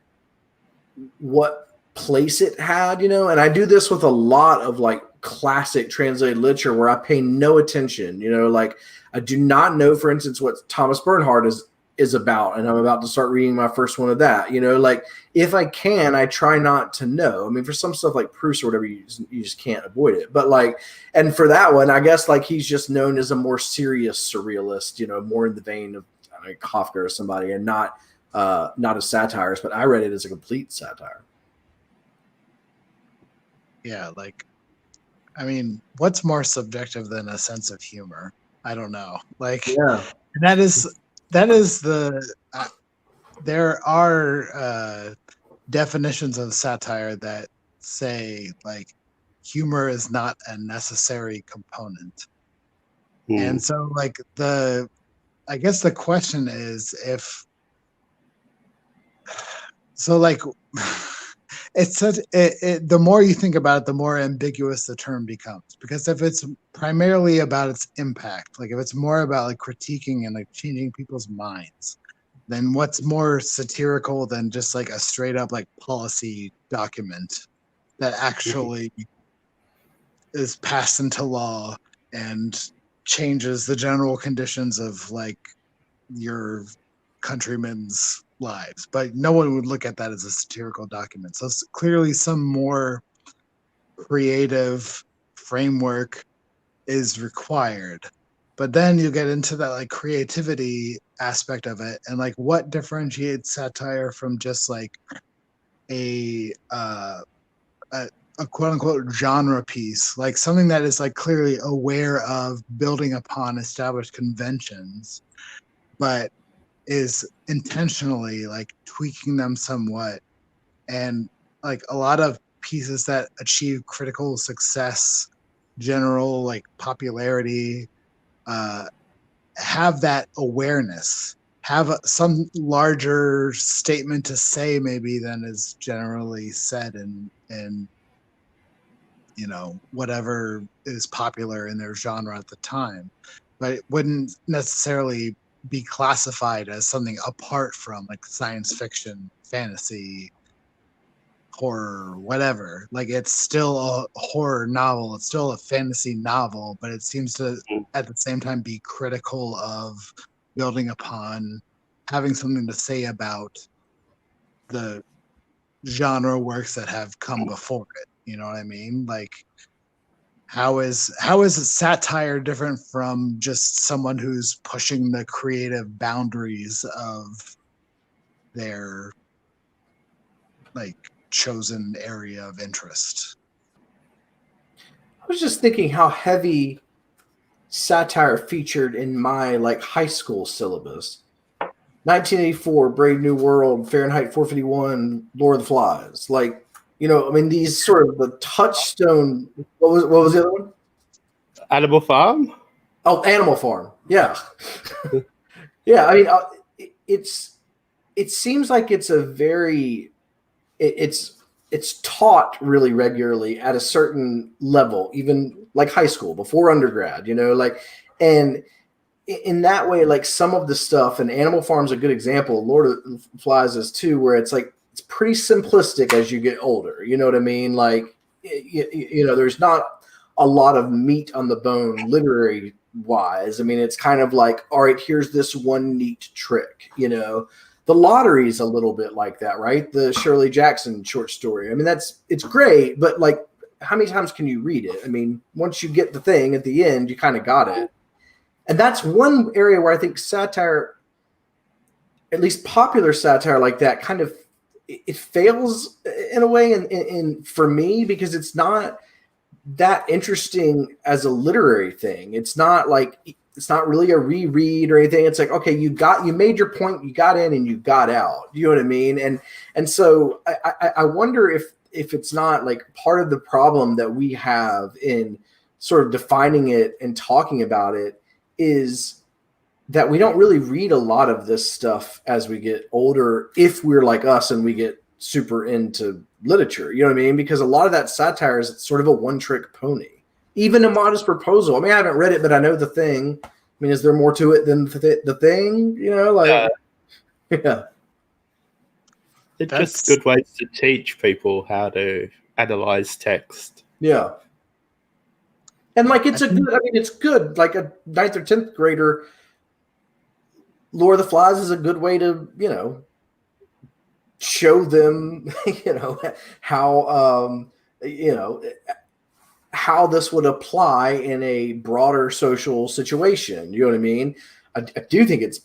what place it had, and I do this with a lot of like classic translated literature where I pay no attention, like I do not know, for instance, what Thomas Bernhard is about, and I'm about to start reading my first one of that, like if I can, I try not to know. I mean, for some stuff like Proust or whatever, you just can't avoid it, but like, and for that one, I guess like he's just known as a more serious surrealist, more in the vein of Kafka or somebody, and not a satirist, but I read it as a complete satire. Yeah, like, I mean, what's more subjective than a sense of humor? I don't know. Like, yeah, that is the. There are definitions of satire that say like humor is not a necessary component, and so like I guess the question is if. So like. It's such the more you think about it, the more ambiguous the term becomes. Because if it's primarily about its impact, like if it's more about like critiquing and like changing people's minds, then what's more satirical than just like a straight up like policy document that actually is passed into law and changes the general conditions of like your countrymen's lives, but no one would look at that as a satirical document. So it's clearly some more creative framework is required. But then you get into that like creativity aspect of it, and like what differentiates satire from just like a quote unquote genre piece, like something that is like clearly aware of building upon established conventions, but is intentionally like tweaking them somewhat. And like a lot of pieces that achieve critical success, general like popularity, have that awareness, have some larger statement to say maybe than is generally said in you know whatever is popular in their genre at the time, but it wouldn't necessarily be classified as something apart from like science fiction, fantasy, horror, whatever. Like it's still a horror novel, it's still a fantasy novel, but it seems to at the same time be critical of building upon, having something to say about the genre works that have come before it. You know what I mean? Like how is satire different from just someone who's pushing the creative boundaries of their like chosen area of interest? I was just thinking how heavy satire featured in my like high school syllabus. 1984, Brave New World, Fahrenheit 451, Lord of the Flies. Like, you know, I mean, these sort of the touchstone. What was the other one? Animal Farm. Oh, Animal Farm. Yeah, yeah. I mean, it seems like it's a very it's taught really regularly at a certain level, even like high school before undergrad. You know, like and in that way, like some of the stuff, and Animal Farm's a good example. Lord of the Flies is too, where it's like it's pretty simplistic as you get older. You know what I mean? Like, you know, there's not a lot of meat on the bone literary wise. I mean, it's kind of like, all right, here's this one neat trick. You know, The Lottery is a little bit like that, right? The Shirley Jackson short story. I mean, it's great, but like, how many times can you read it? I mean, once you get the thing at the end, you kind of got it. And that's one area where I think satire, at least popular satire like that, kind of it fails in a way. And for me, because it's not that interesting as a literary thing. It's not really a reread or anything. It's like, okay, you made your point, you got in and you got out. You know what I mean? And so I wonder if it's not like part of the problem that we have in sort of defining it and talking about it is that we don't really read a lot of this stuff as we get older, if we're like us and we get super into literature, you know what I mean? Because a lot of that satire is sort of a one-trick pony. Even A Modest Proposal. I mean, I haven't read it, but I know the thing. I mean, is there more to it than the thing? You know, like, yeah. It's just good ways to teach people how to analyze text. Yeah. And like, it's good. Like a 9th or 10th grader, Lord of the Flies is a good way to, you know, show them, you know, how, you know, how this would apply in a broader social situation. You know what I mean? I do think it's,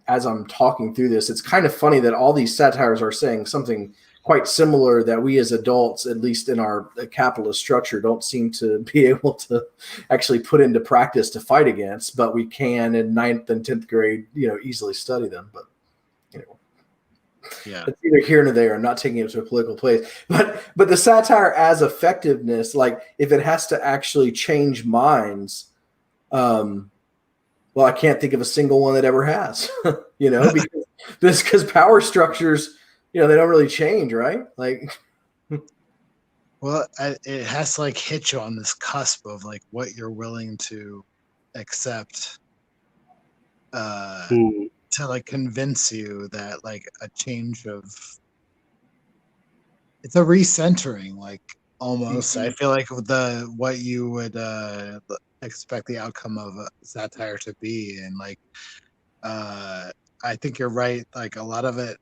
as I'm talking through this, it's kind of funny that all these satires are saying something quite similar that we as adults, at least in our capitalist structure, don't seem to be able to actually put into practice to fight against, but we can in 9th and 10th grade, you know, easily study them. But, you know, yeah, it's either here nor there. I'm not taking it to a political place, but the satire as effectiveness, like if it has to actually change minds, well, I can't think of a single one that ever has, you know, because power structures, you know, they don't really change, right? Like, well, it has to like hit you on this cusp of like what you're willing to accept, to like convince you that like a change of, it's a recentering, like almost. I feel like what you would expect the outcome of a satire to be. And like, I think you're right. Like a lot of it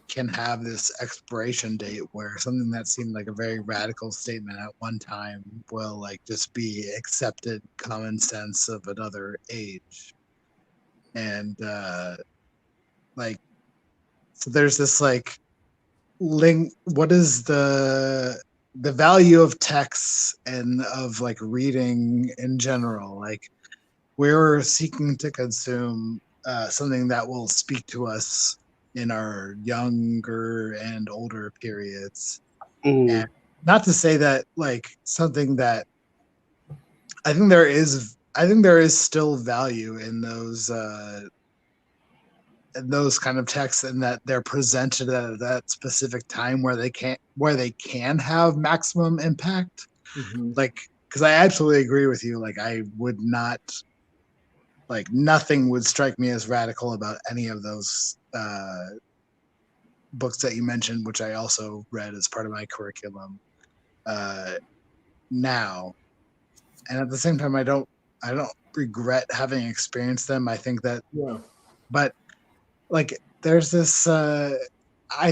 can have this expiration date where something that seemed like a very radical statement at one time will like just be accepted common sense of another age. And like, so there's this like link. What is the value of texts and of like reading in general? Like we're seeking to consume something that will speak to us in our younger and older periods. And not to say that like something that I think there is still value in those kind of texts, and that they're presented at that specific time where they can have maximum impact. Mm-hmm. Like, because I absolutely agree with you. Like, I would not, like, nothing would strike me as radical about any of those books that you mentioned, which I also read as part of my curriculum now. And at the same time, I don't regret having experienced them. I think that, but like, there's this, I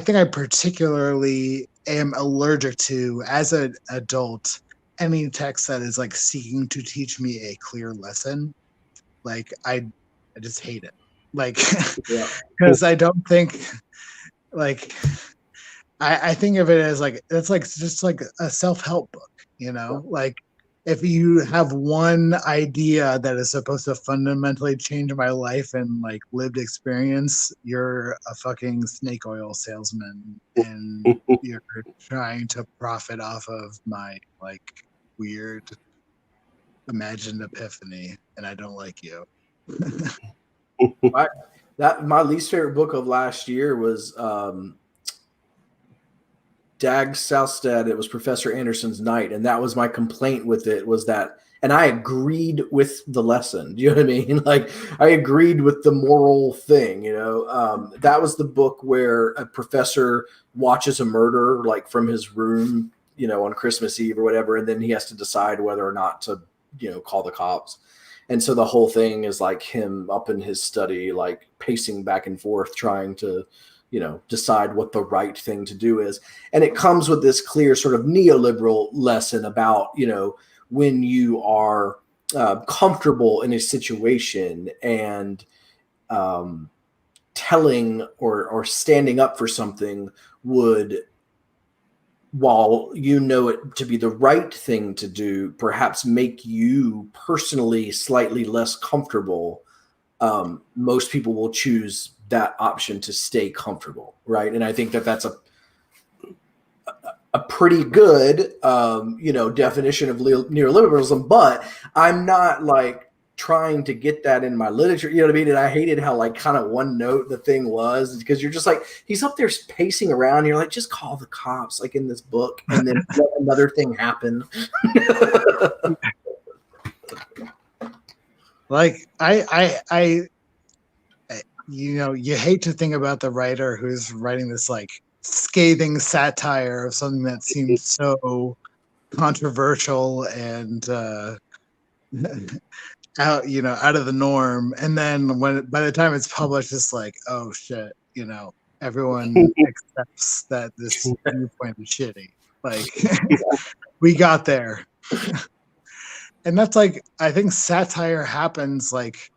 think I particularly am allergic to, as an adult, any text that is like seeking to teach me a clear lesson. Like, I just hate it. Like, because I don't think, like, I think of it as like, it's like just like a self-help book, you know? Like, if you have one idea that is supposed to fundamentally change my life and like lived experience, you're a fucking snake oil salesman and you're trying to profit off of my like weird imagined epiphany, and I don't like you. My least favorite book of last year was Dag Southstead. It was Professor Anderson's Night, and that was my complaint with it, was that, and I agreed with the lesson. Do you know what I mean? Like, I agreed with the moral thing, you know. That was the book where a professor watches a murder like from his room, you know, on Christmas Eve or whatever, and then he has to decide whether or not to, you know, call the cops. And so the whole thing is like him up in his study, like pacing back and forth, trying to, you know, decide what the right thing to do is. And it comes with this clear sort of neoliberal lesson about, you know, when you are comfortable in a situation and telling or standing up for something would, while you know it to be the right thing to do, perhaps make you personally slightly less comfortable. Most people will choose that option to stay comfortable, right? And I think that that's a pretty good, you know, definition of neoliberalism. But I'm not like trying to get that in my literature, you know what I mean? And I hated how like kind of one note the thing was, because you're just like, he's up there pacing around and you're like, just call the cops, like in this book, and then let another thing happen. Like, I you know, you hate to think about the writer who's writing this like scathing satire of something that seems so controversial and out of the norm, and then by the time it's published, it's like, oh shit, you know, everyone accepts that this viewpoint is shitty. Like, we got there. And that's like, I think satire happens like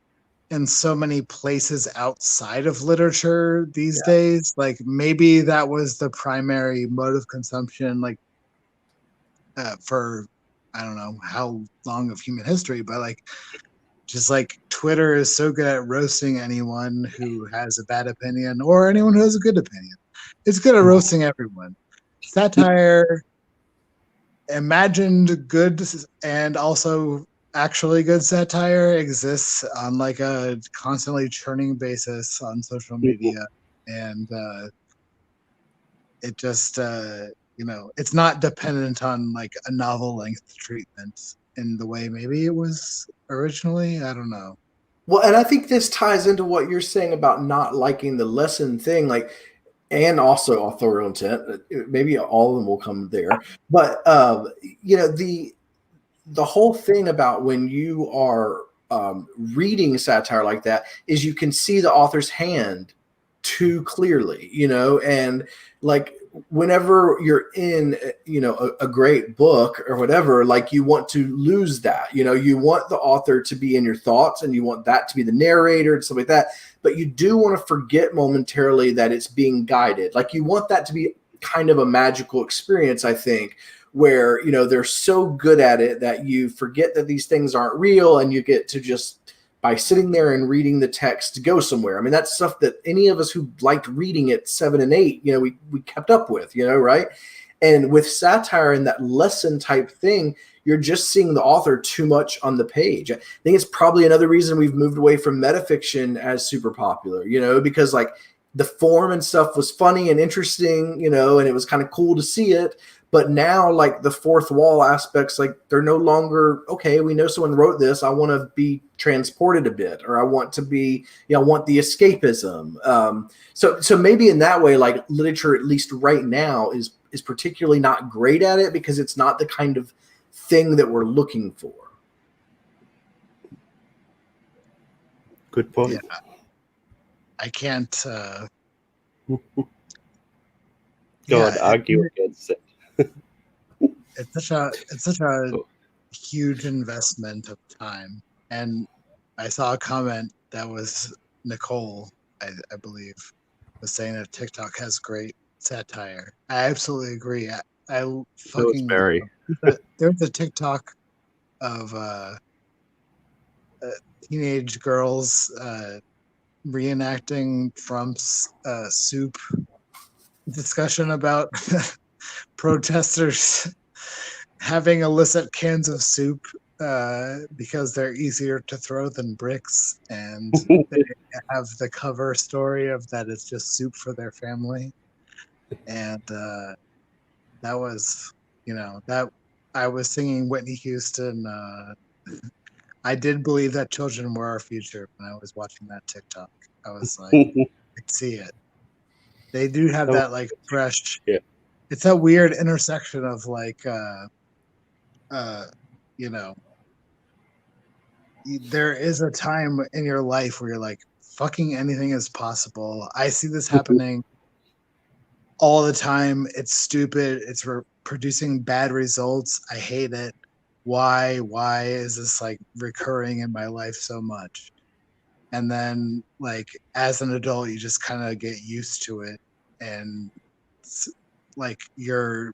in so many places outside of literature these days. Like, maybe that was the primary mode of consumption, like for I don't know how long of human history, but like, just like Twitter is so good at roasting anyone who has a bad opinion or anyone who has a good opinion. It's good at roasting everyone. Satire, imagined good and also actually good satire, exists on like a constantly churning basis on social media. And it just, you know, it's not dependent on like a novel length treatment in the way maybe it was originally. I don't know. Well, and I think this ties into what you're saying about not liking the lesson thing, like, and also authorial intent. Maybe all of them will come there, but you know, the whole thing about when you are reading satire like that is you can see the author's hand too clearly, and like whenever you're in, a great book or whatever, like you want to lose that, you want the author to be in your thoughts and you want that to be the narrator and stuff like that. But you do want to forget momentarily that it's being guided. Like you want that to be kind of a magical experience, I think, where, they're so good at it that you forget that these things aren't real and you get to just, by sitting there and reading the text, go somewhere. I mean, that's stuff that any of us who liked reading at 7 and 8, we kept up with, right? And with satire and that lesson type thing, you're just seeing the author too much on the page. I think it's probably another reason we've moved away from metafiction as super popular, because like the form and stuff was funny and interesting, and it was kind of cool to see it. But now, like the fourth wall aspects, like they're no longer, okay, we know someone wrote this. I want to be transported a bit, or I want to be, I want the escapism. So maybe in that way, like literature, at least right now, is particularly not great at it because it's not the kind of thing that we're looking for. Good point. Yeah. I can't go and argue against it. It's such a huge investment of time. And I saw a comment that was Nicole, I believe, was saying that TikTok has great satire. I absolutely agree. I fucking there's a TikTok of teenage girls reenacting Trump's soup discussion about protesters having illicit cans of soup because they're easier to throw than bricks, and they have the cover story of that it's just soup for their family. And that was, that I was singing Whitney Houston. I did believe that children were our future when I was watching that TikTok. I was like, I could see it. They do have that like fresh. Yeah. It's a weird intersection of like, there is a time in your life where you're like, fucking anything is possible. I see this happening all the time. It's stupid. It's producing bad results. I hate it. Why is this like recurring in my life so much? And then like as an adult, you just kind of get used to it, and like your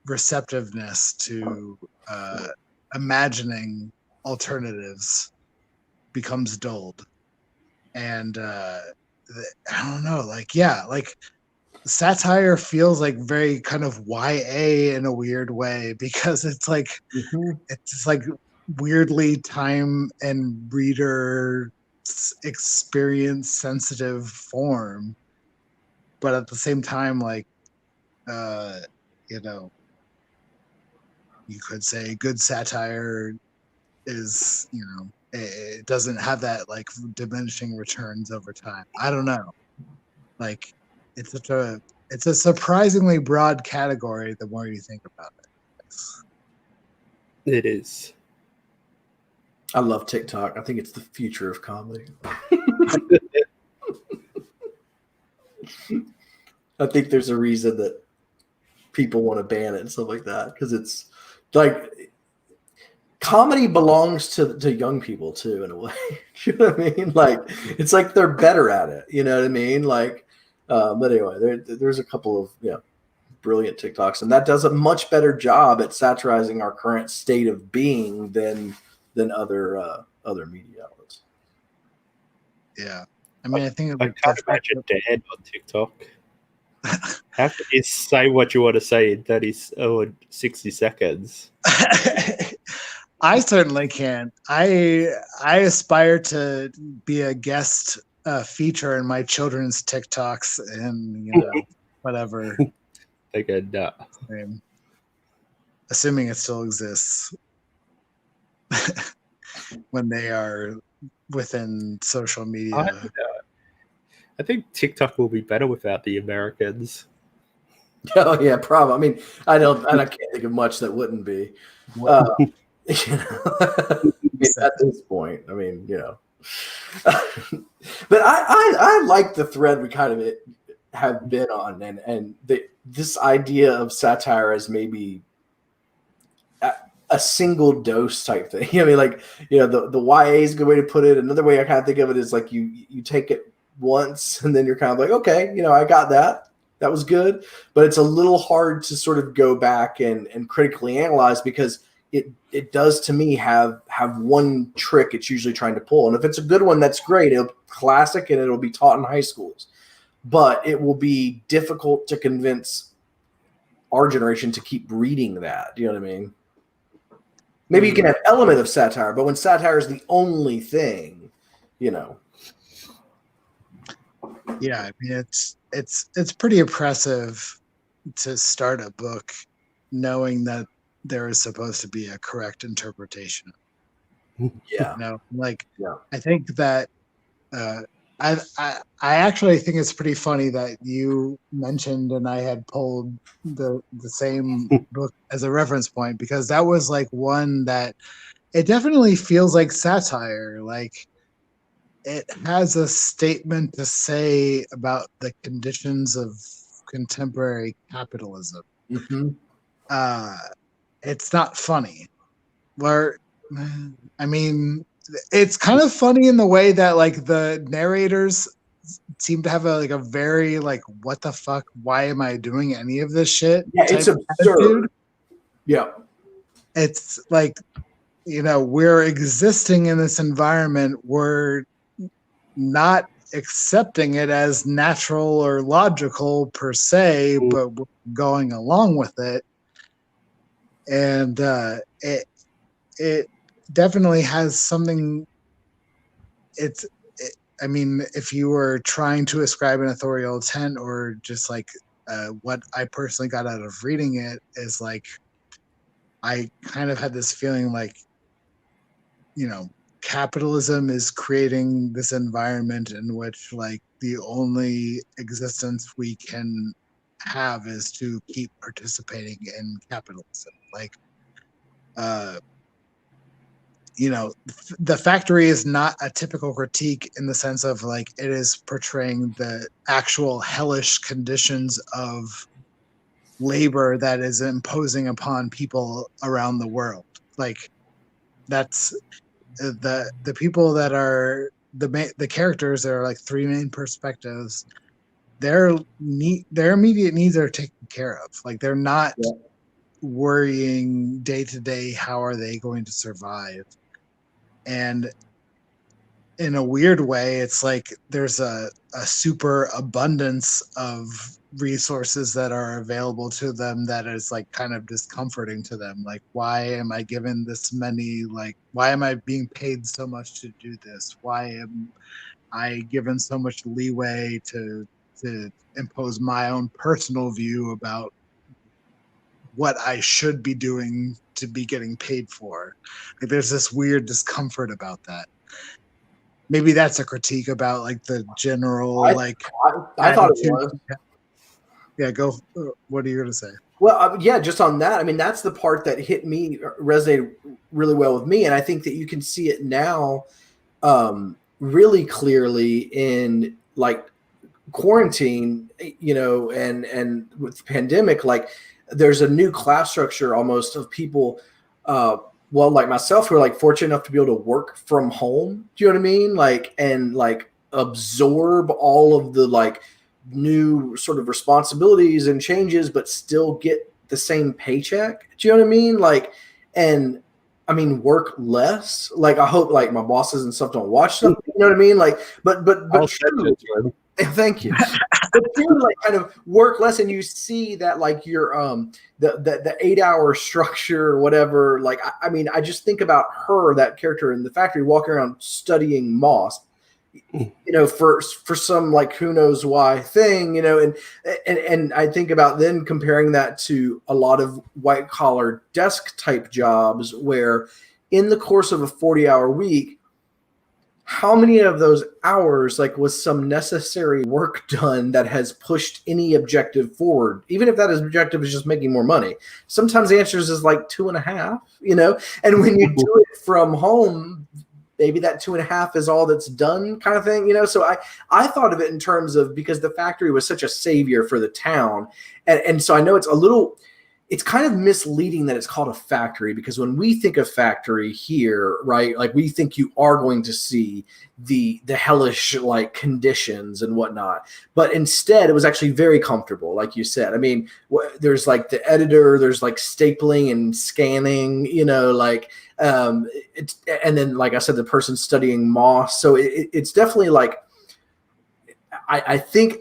receptiveness to imagining alternatives becomes dulled. And I don't know, like, yeah, like satire feels like very kind of YA in a weird way, because it's like it's like weirdly time and reader experience sensitive form, but at the same time, like you could say good satire is, it doesn't have that like diminishing returns over time. I don't know, like it's a surprisingly broad category the more you think about it. It is. I love TikTok. I think it's the future of comedy. I think there's a reason that people want to ban it and stuff like that, because it's like comedy belongs to young people too, in a way. You know what I mean? Like it's like they're better at it. You know what I mean? Like, but anyway, there's a couple of brilliant TikToks, and that does a much better job at satirizing our current state of being than other media outlets. Yeah, I mean, I think I can't imagine Dan on TikTok. How can you say what you want to say in 60 seconds? I certainly can't. I aspire to be a guest feature in my children's TikToks, and whatever. They go, nah. Assuming it still exists when they are within social media. I think TikTok will be better without the Americans. Oh yeah, probably. I mean, I can't think of much that wouldn't be. You know, at this point, I mean, you know. But I like the thread we kind of have been on, and this idea of satire as maybe a single dose type thing. I mean, like, you know, the YA is a good way to put it. Another way I kind of think of it is like you take it once and then you're kind of like, okay, you know, I got that. That was good. But it's a little hard to sort of go back and critically analyze, because it does to me have one trick it's usually trying to pull. And if it's a good one, that's great. It'll classic and it'll be taught in high schools. But it will be difficult to convince our generation to keep reading that. Do you know what I mean? Maybe you can have element of satire, but when satire is the only thing, you know. Yeah, I mean, it's pretty oppressive to start a book knowing that there is supposed to be a correct interpretation. Yeah. You know, like, yeah. I think that I actually think it's pretty funny that you mentioned and I had pulled the same book as a reference point, because that was like one that it definitely feels like satire. Like, it has a statement to say about the conditions of contemporary capitalism. Mm-hmm. It's not funny. I mean, it's kind of funny in the way that like the narrators seem to have a very like, what the fuck? Why am I doing any of this shit? Yeah, it's absurd. Attitude. Yeah, it's like, you know, we're existing in this environment. We're not accepting it as natural or logical per se, but we're going along with it. And it definitely has something. I mean, if you were trying to ascribe an authorial intent, or just like what I personally got out of reading it is like, I kind of had this feeling like, you know, capitalism is creating this environment in which like the only existence we can have is to keep participating in capitalism. Like, you know, the Factory is not a typical critique in the sense of like, it is portraying the actual hellish conditions of labor that is imposing upon people around the world. Like, that's the people that are the characters. There are like three main perspectives. Their immediate needs are taken care of. Like, they're not worrying day to day how are they going to survive. And in a weird way, it's like there's a super abundance of resources that are available to them that is like kind of discomforting to them. Like, why am I given this many? Like, why am I being paid so much to do this? Why am I given so much leeway to impose my own personal view about what I should be doing to be getting paid for? Like, there's this weird discomfort about that. Maybe that's a critique about like the general I thought it was. Yeah, go. What are you going to say? Well, yeah, just on that. I mean, that's the part that hit me, resonated really well with me, and I think that you can see it now, really clearly in like quarantine, you know, and with the pandemic. Like, there's a new class structure almost of people. Well, like myself, who are like fortunate enough to be able to work from home. Do you know what I mean? Like, and like absorb all of the like new sort of responsibilities and changes, but still get the same paycheck. Do you know what I mean? Like, and I mean, work less. Like, I hope like my bosses and stuff don't watch stuff. You know what I mean? Like, but true. Thank you. But do like kind of work less, and you see that like your the 8-hour structure or whatever. Like, I mean, I just think about her, that character in the Factory, walking around studying moss, you know, for some like who knows why thing, you know, and I think about then comparing that to a lot of white collar desk type jobs where in the course of a 40-hour week, how many of those hours like was some necessary work done that has pushed any objective forward, even if that objective is just making more money? Sometimes the answer is like 2.5, you know, and when you do it from home, maybe that 2.5 is all that's done, kind of thing, you know. So I thought of it in terms of, because the factory was such a savior for the town, and so I know it's kind of misleading that it's called a factory, because when we think of factory here, right, like we think you are going to see the hellish like conditions and whatnot, but instead it was actually very comfortable, like you said. I mean, there's like the editor, there's like stapling and scanning, you know, like and then like I said, the person studying moss. So it's definitely like I think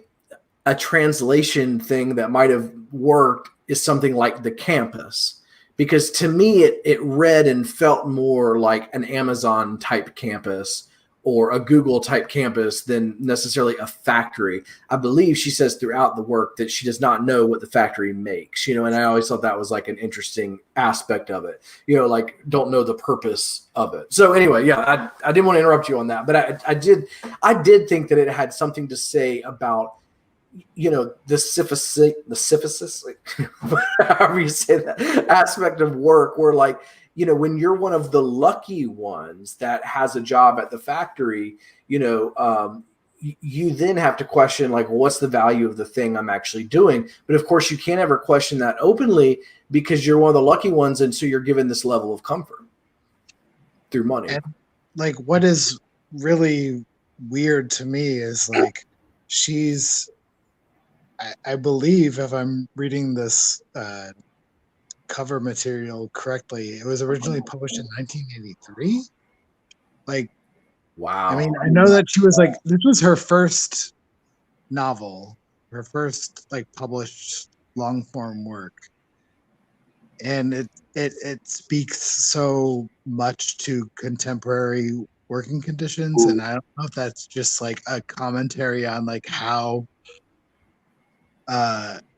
a translation thing that might have worked is something like the campus, because to me it read and felt more like an Amazon type campus or a Google type campus than necessarily a factory. I believe she says throughout the work that she does not know what the factory makes, you know, and I always thought that was like an interesting aspect of it, you know, like don't know the purpose of it. So anyway, yeah, I didn't want to interrupt you on that, but I did think that it had something to say about, you know, the syphilis, however you say that aspect of work, where like, you know, when you're one of the lucky ones that has a job at the factory, you know, you then have to question like, what's the value of the thing I'm actually doing? But of course you can't ever question that openly, because you're one of the lucky ones. And so you're given this level of comfort through money. And like, what is really weird to me is like, I believe, if I'm reading this cover material correctly, it was originally published in 1983. Like, wow. I mean, I know that she was like, this was her first novel, her first like published long form work, and it speaks so much to contemporary working conditions. And I don't know if that's just like a commentary on like how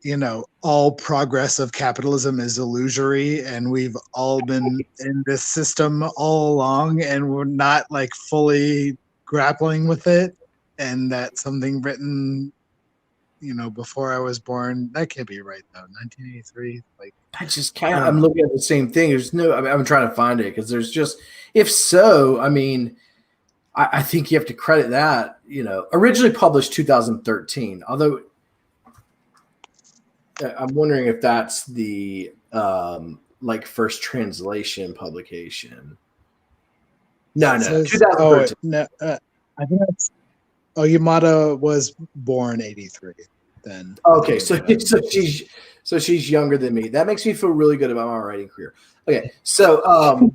you know, all progress of capitalism is illusory, and we've all been in this system all along, and we're not like fully grappling with it. And that something written, you know, before I was born, that can't be right though. 1983, like I just can't. I'm looking at the same thing. There's no. I'm trying to find it, because there's just. If so, I mean, I think you have to credit that. You know, originally published 2013. Although I'm wondering if that's the like first translation publication. No, 2013. No, I think that's. Oh, Yamada was born 83. Then okay, so she's younger than me. That makes me feel really good about my writing career. Okay, so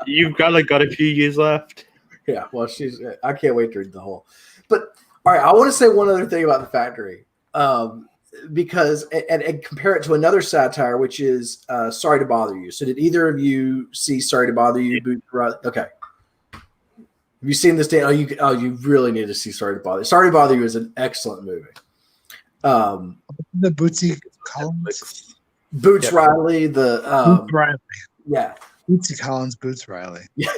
you've got a few years left. Yeah, well, I can't wait to read the whole. But all right, I want to say one other thing about the factory, because and compare it to another satire, which is Sorry to Bother You. So did either of you see Sorry to Bother You? Okay. Have you seen this, Dan? You really need to see Sorry to Bother You. Sorry to Bother You is an excellent movie. The Bootsy Collins, Boots Riley, Boots Riley, yeah, Bootsy Collins, Boots Riley. Yeah,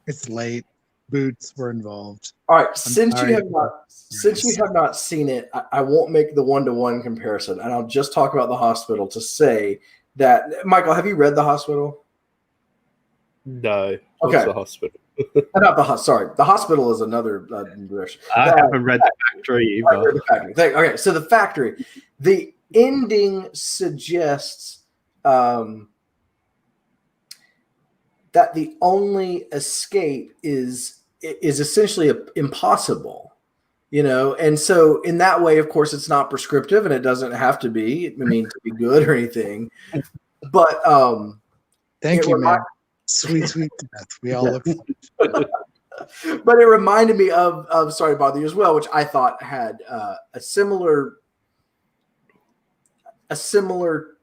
it's late. Boots were involved. All right, since you have not seen it, I won't make the 1-to-1 comparison, and I'll just talk about The Hospital to say that, Michael, have you read The Hospital? No. Okay. What's The Hospital? Not The Hospital is another direction. I haven't read The Factory either. Okay, so The Factory. The ending suggests that the only escape is essentially impossible, you know? And so in that way, of course, it's not prescriptive, and it doesn't have to be, I mean, to be good or anything. But thank you, man. Sweet death. We all look forward. But it reminded me of Sorry to Bother You as well, which I thought had a similar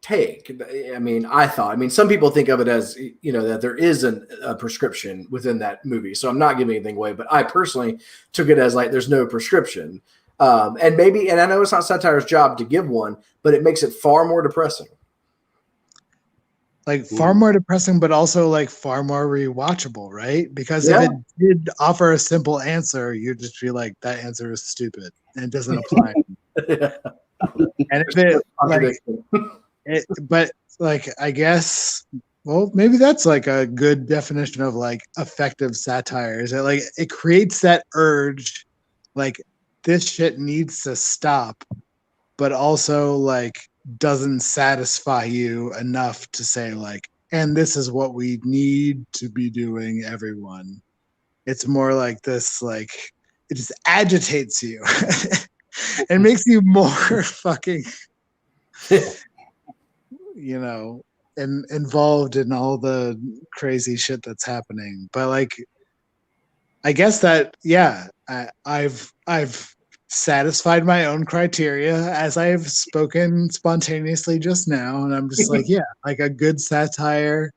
take. I mean, some people think of it as, you know, that there is a prescription within that movie. So I'm not giving anything away, but I personally took it as like there's no prescription. And I know it's not satire's job to give one, but it makes it far more depressing. like far more depressing, but also like far more rewatchable, right? Because if it did offer a simple answer, you'd just be like, that answer is stupid and it doesn't apply. And if it but like, I guess, well, maybe that's like a good definition of like effective satire. Is that like it creates that urge, like this shit needs to stop, but also like doesn't satisfy you enough to say like, and this is what we need to be doing, everyone. It's more like this, like it just agitates you and makes you more fucking you know, involved in all the crazy shit that's happening. But like, I guess that I've satisfied my own criteria as I've spoken spontaneously just now, and I'm just like, yeah, like a good satire.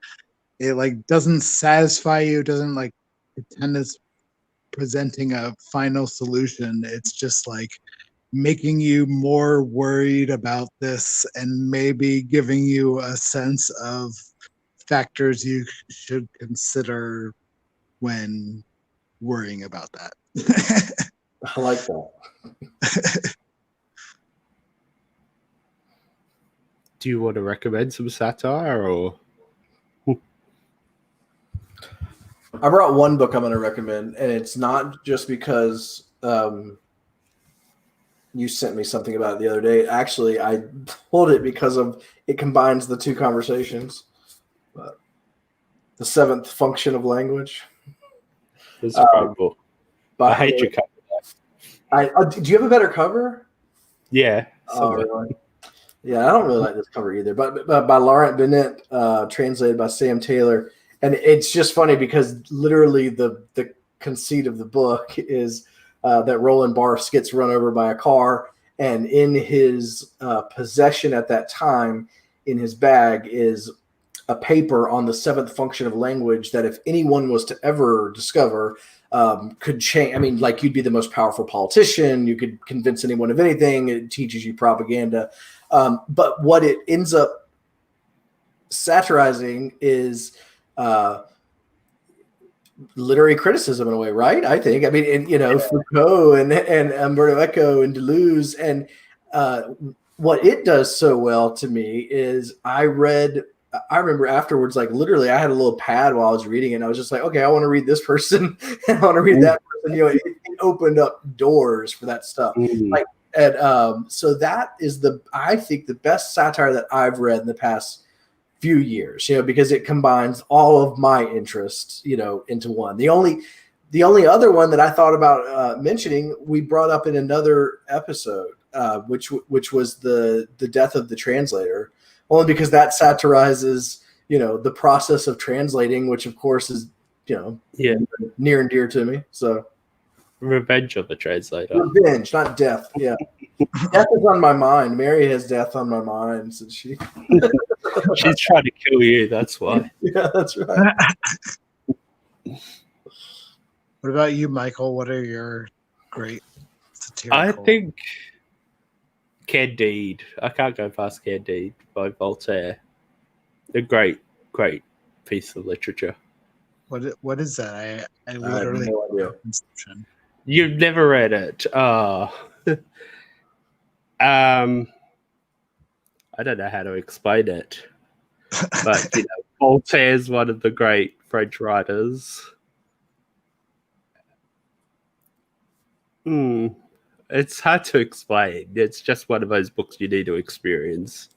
It like doesn't satisfy you, doesn't like pretend it's presenting a final solution. It's just like making you more worried about this and maybe giving you a sense of factors you should consider when worrying about that. I like that. Do you want to recommend some satire or? I brought one book I'm going to recommend, and it's not just because you sent me something about it the other day. Actually, I pulled it because of it combines the two conversations. But The Seventh Function of Language. It's a great book. I hate your cover. Do you have a better cover? Yeah. Really? Yeah, I don't really like this cover either. But by Laurent Bennett, translated by Sam Taylor. And it's just funny because literally the conceit of the book is that Roland Barthes gets run over by a car, and in his possession at that time, in his bag, is a paper on the seventh function of language that if anyone was to ever discover, could change. I mean, like you'd be the most powerful politician. You could convince anyone of anything. It teaches you propaganda. But what it ends up satirizing is literary criticism in a way, right? I think. I mean, and Foucault and Umberto Eco and Deleuze, and what it does so well to me is I remember afterwards, like literally, I had a little pad while I was reading it. And I was just like, okay, I want to read this person, and I want to read that person. It opened up doors for that stuff. Like, and so that is I think the best satire that I've read in the past few years, because it combines all of my interests, into one. The only other one that I thought about mentioning, we brought up in another episode, which was the death of the translator, only because that satirizes, the process of translating, which of course is, near and dear to me. So, Revenge of the Translator. Revenge, not death. Yeah, death is on my mind. Mary has death on my mind, since she. She's trying to kill you. That's why. Yeah, that's right. What about you, Michael? What are your great satirical? I think Candide. I can't go past Candide by Voltaire. A great piece of literature. What is that? I literally have no idea. You've never read it. I don't know how to explain it, but Voltaire's one of the great French writers. It's hard to explain. It's just one of those books you need to experience.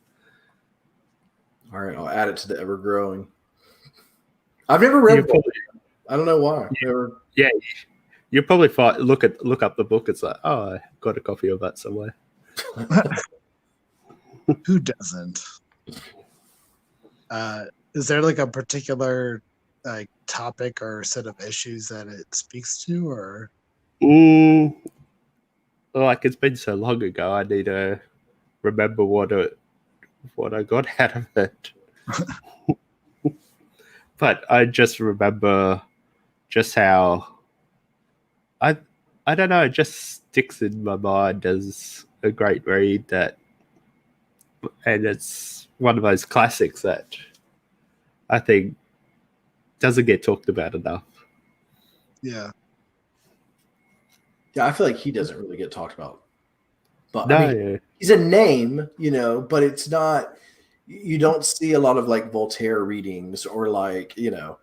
All right, I'll add it to the ever-growing. I've never read it. I don't know why. Yeah, you'll probably look up the book. It's like, oh, I got a copy of that somewhere. Who doesn't? Is there like a particular like topic or set of issues that it speaks to, or? Like, it's been so long ago, I need to remember what I got out of it. But I just remember just how I don't know, it just sticks in my mind as a great read, and it's one of those classics that I think doesn't get talked about enough. Yeah. Yeah, I feel like he doesn't really get talked about. But No, I mean, he's a name, but it's not. You don't see a lot of like Voltaire readings or like like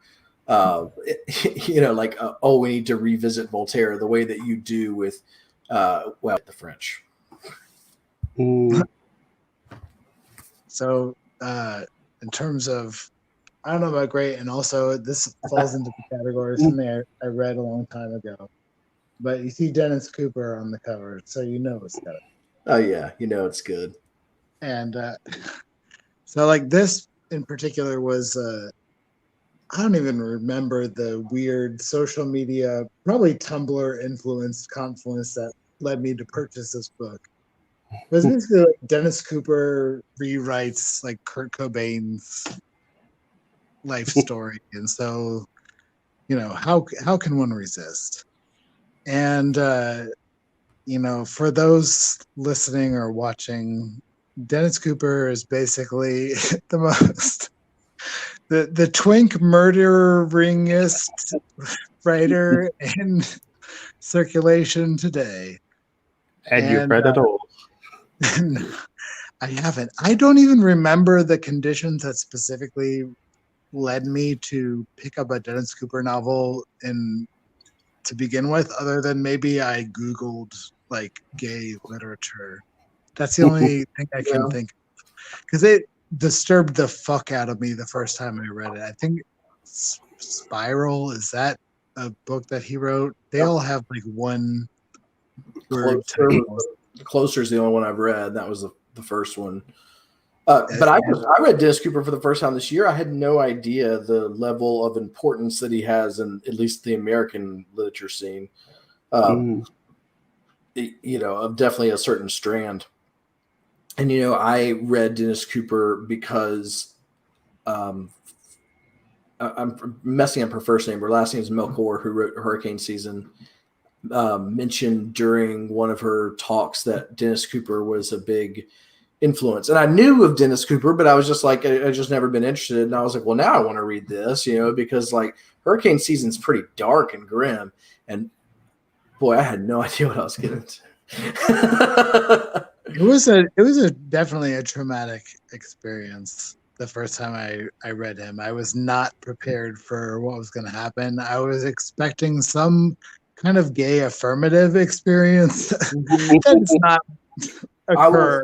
we need to revisit Voltaire the way that you do with the French. So in terms of, I don't know about great, and also this falls into the category of something I read a long time ago. But you see Dennis Cooper on the cover, so it's good. Oh yeah, it's good. And so like this in particular was I don't even remember the weird social media, probably Tumblr influenced confluence that led me to purchase this book. It was basically like Dennis Cooper rewrites like Kurt Cobain's life story, and so how can one resist? And for those listening or watching, Dennis Cooper is basically the most the twink murderingest writer in circulation today. And you've read it all. I haven't. I don't even remember the conditions that specifically led me to pick up a Dennis Cooper novel to begin with, other than maybe I Googled like gay literature. That's the only thing I can think of. Because it disturbed the fuck out of me the first time I read it. I think Spiral, is that a book that he wrote? They all have like one word title. Closer is the only one I've read. That was the first one. But I read Dennis Cooper for the first time this year. I had no idea the level of importance that he has in at least the American literature scene. Of definitely a certain strand. And, I read Dennis Cooper because I'm messing up her first name. Her last name is Melchor, who wrote Hurricane Season. Mentioned during one of her talks that Dennis Cooper was a big influence. And I knew of Dennis Cooper, but I was just like, I just never been interested. And I was like, well, now I want to read this, because like Hurricane Season's pretty dark and grim. And boy, I had no idea what I was getting into. It was definitely a traumatic experience. The first time I read him, I was not prepared for what was going to happen. I was expecting some kind of gay affirmative experience that does not occur.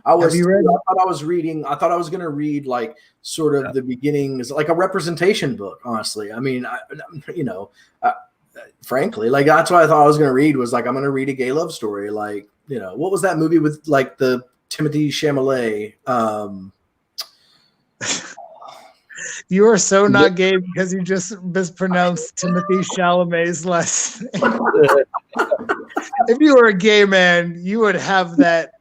I thought I was going to read like sort of the beginnings, like a representation book. Honestly, I mean, frankly, like that's what I thought I was going to read. Was like, I'm going to read a gay love story. Like, what was that movie with like the Timothée Chalamet? You are so not gay because you just mispronounced Timothée Chalamet's last name. If you were a gay man, you would have that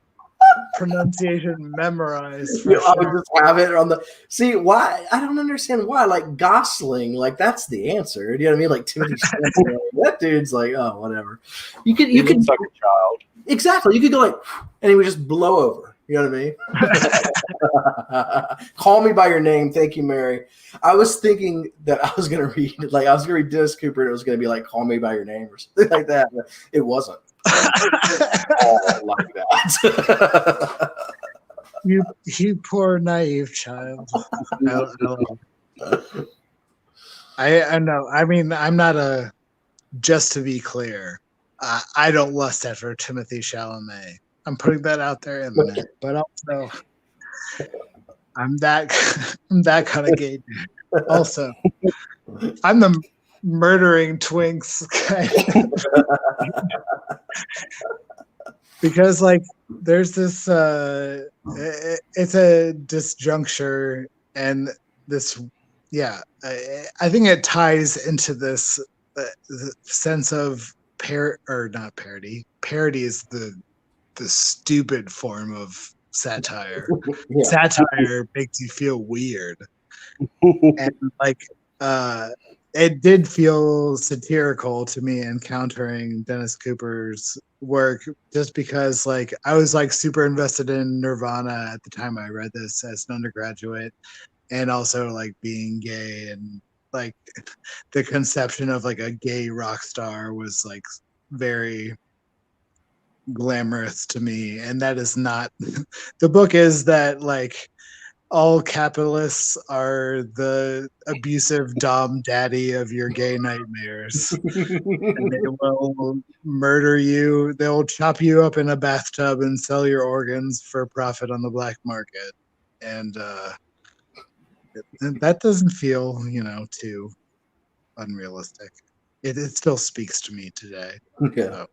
pronunciation memorized. I would just have it on the. See why? I don't understand why. Like Gosling, like that's the answer. You know what I mean? Like Timothée Chalamet, that dude's like, oh, whatever. You could like a child. Exactly. You could go like, and he would just blow over. You know what I mean? Call Me by Your Name. Thank you, Mary. I was thinking that I was going to read Dennis Cooper and it was going to be like Call Me by Your Name or something like that. But it wasn't. Like that. You poor naive child. I know. I mean, I'm not just to be clear, I don't lust after Timothée Chalamet. I'm putting that out there in the net, but also I'm that kind of gay dude. Also, I'm the murdering twinks guy. Because like there's this it's a disjuncture and this I think it ties into this the sense of not parody. Parody is the stupid form of satire. Yeah. Satire makes you feel weird. And like it did feel satirical to me encountering Dennis Cooper's work, just because like I was like super invested in Nirvana at the time I read this as an undergraduate, and also like being gay, and like the conception of like a gay rock star was like very glamorous to me, and that is not the book is that like all capitalists are the abusive dom daddy of your gay nightmares, and they will murder you. They'll chop you up in a bathtub and sell your organs for profit on the black market. And that doesn't feel, too unrealistic. It still speaks to me today. Yeah. So.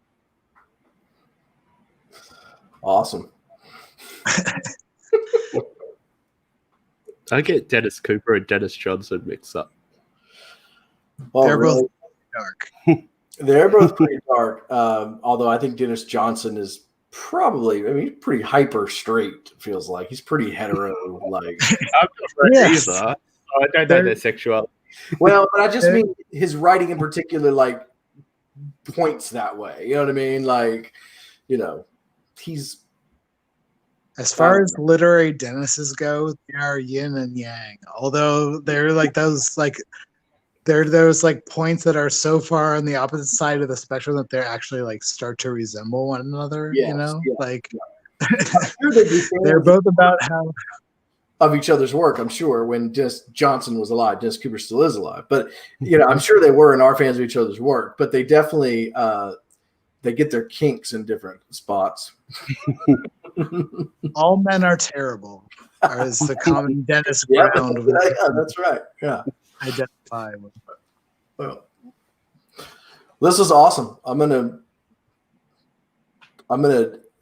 Awesome. I get Dennis Cooper and Dennis Johnson mixed up. Well, they're both dark. They're both pretty dark. Although I think Dennis Johnson is probably, he's pretty hyper straight, feels like. He's pretty hetero. Like, I'm not yes. either. I don't know their sexuality. Well, but I just mean his writing in particular, like, points that way. You know what I mean? Like, he's. As far as literary Dennises go, they are yin and yang. Although they're like those points that are so far on the opposite side of the spectrum that they're actually like start to resemble one another. Yes, They're both about how of each other's work. I'm sure when Dennis Johnson was alive, Dennis Cooper still is alive, but I'm sure they were and are fans of each other's work. But they definitely they get their kinks in different spots. All men are terrible, is the common Dennis ground. Yeah, that's right. Yeah, identify with. Well, this is awesome. I'm gonna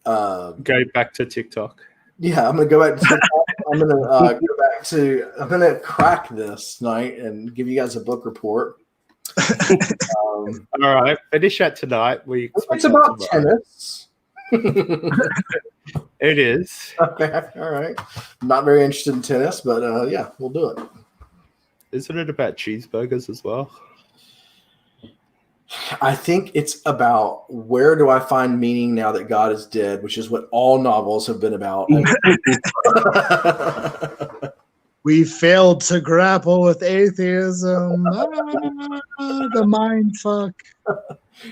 go back to TikTok. Yeah, I'm gonna go back to TikTok. I'm gonna crack this night and give you guys a book report. All right, finish that tonight. It's about tennis. It is. Okay, all right. Not very interested in tennis, but yeah, we'll do it. Isn't it about cheeseburgers as well? I think it's about where do I find meaning now that God is dead, which is what all novels have been about. We failed to grapple with atheism. The mind fuck.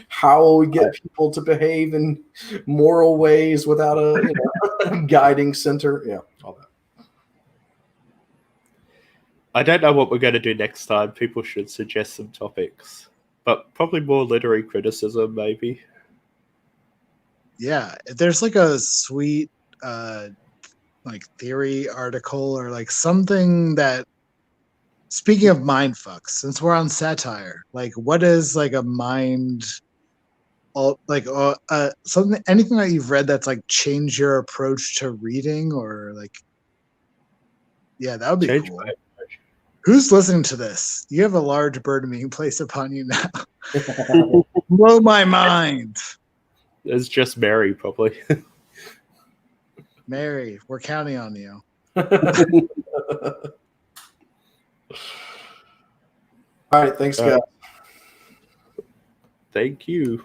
How will we get people to behave in moral ways without a guiding center? Yeah, all that. I don't know what we're going to do next time. People should suggest some topics, but probably more literary criticism, maybe. Yeah, if there's like a sweet like theory article or like something that, speaking of mind fucks, since we're on satire, like what is like a mind, something, anything that you've read that's like changed your approach to reading, or like, yeah, that would be cool. Who's listening to this? You have a large burden being placed upon you now. Blow my mind. It's just Mary, probably. Mary, we're counting on you. All right, thanks, guys. Thank you.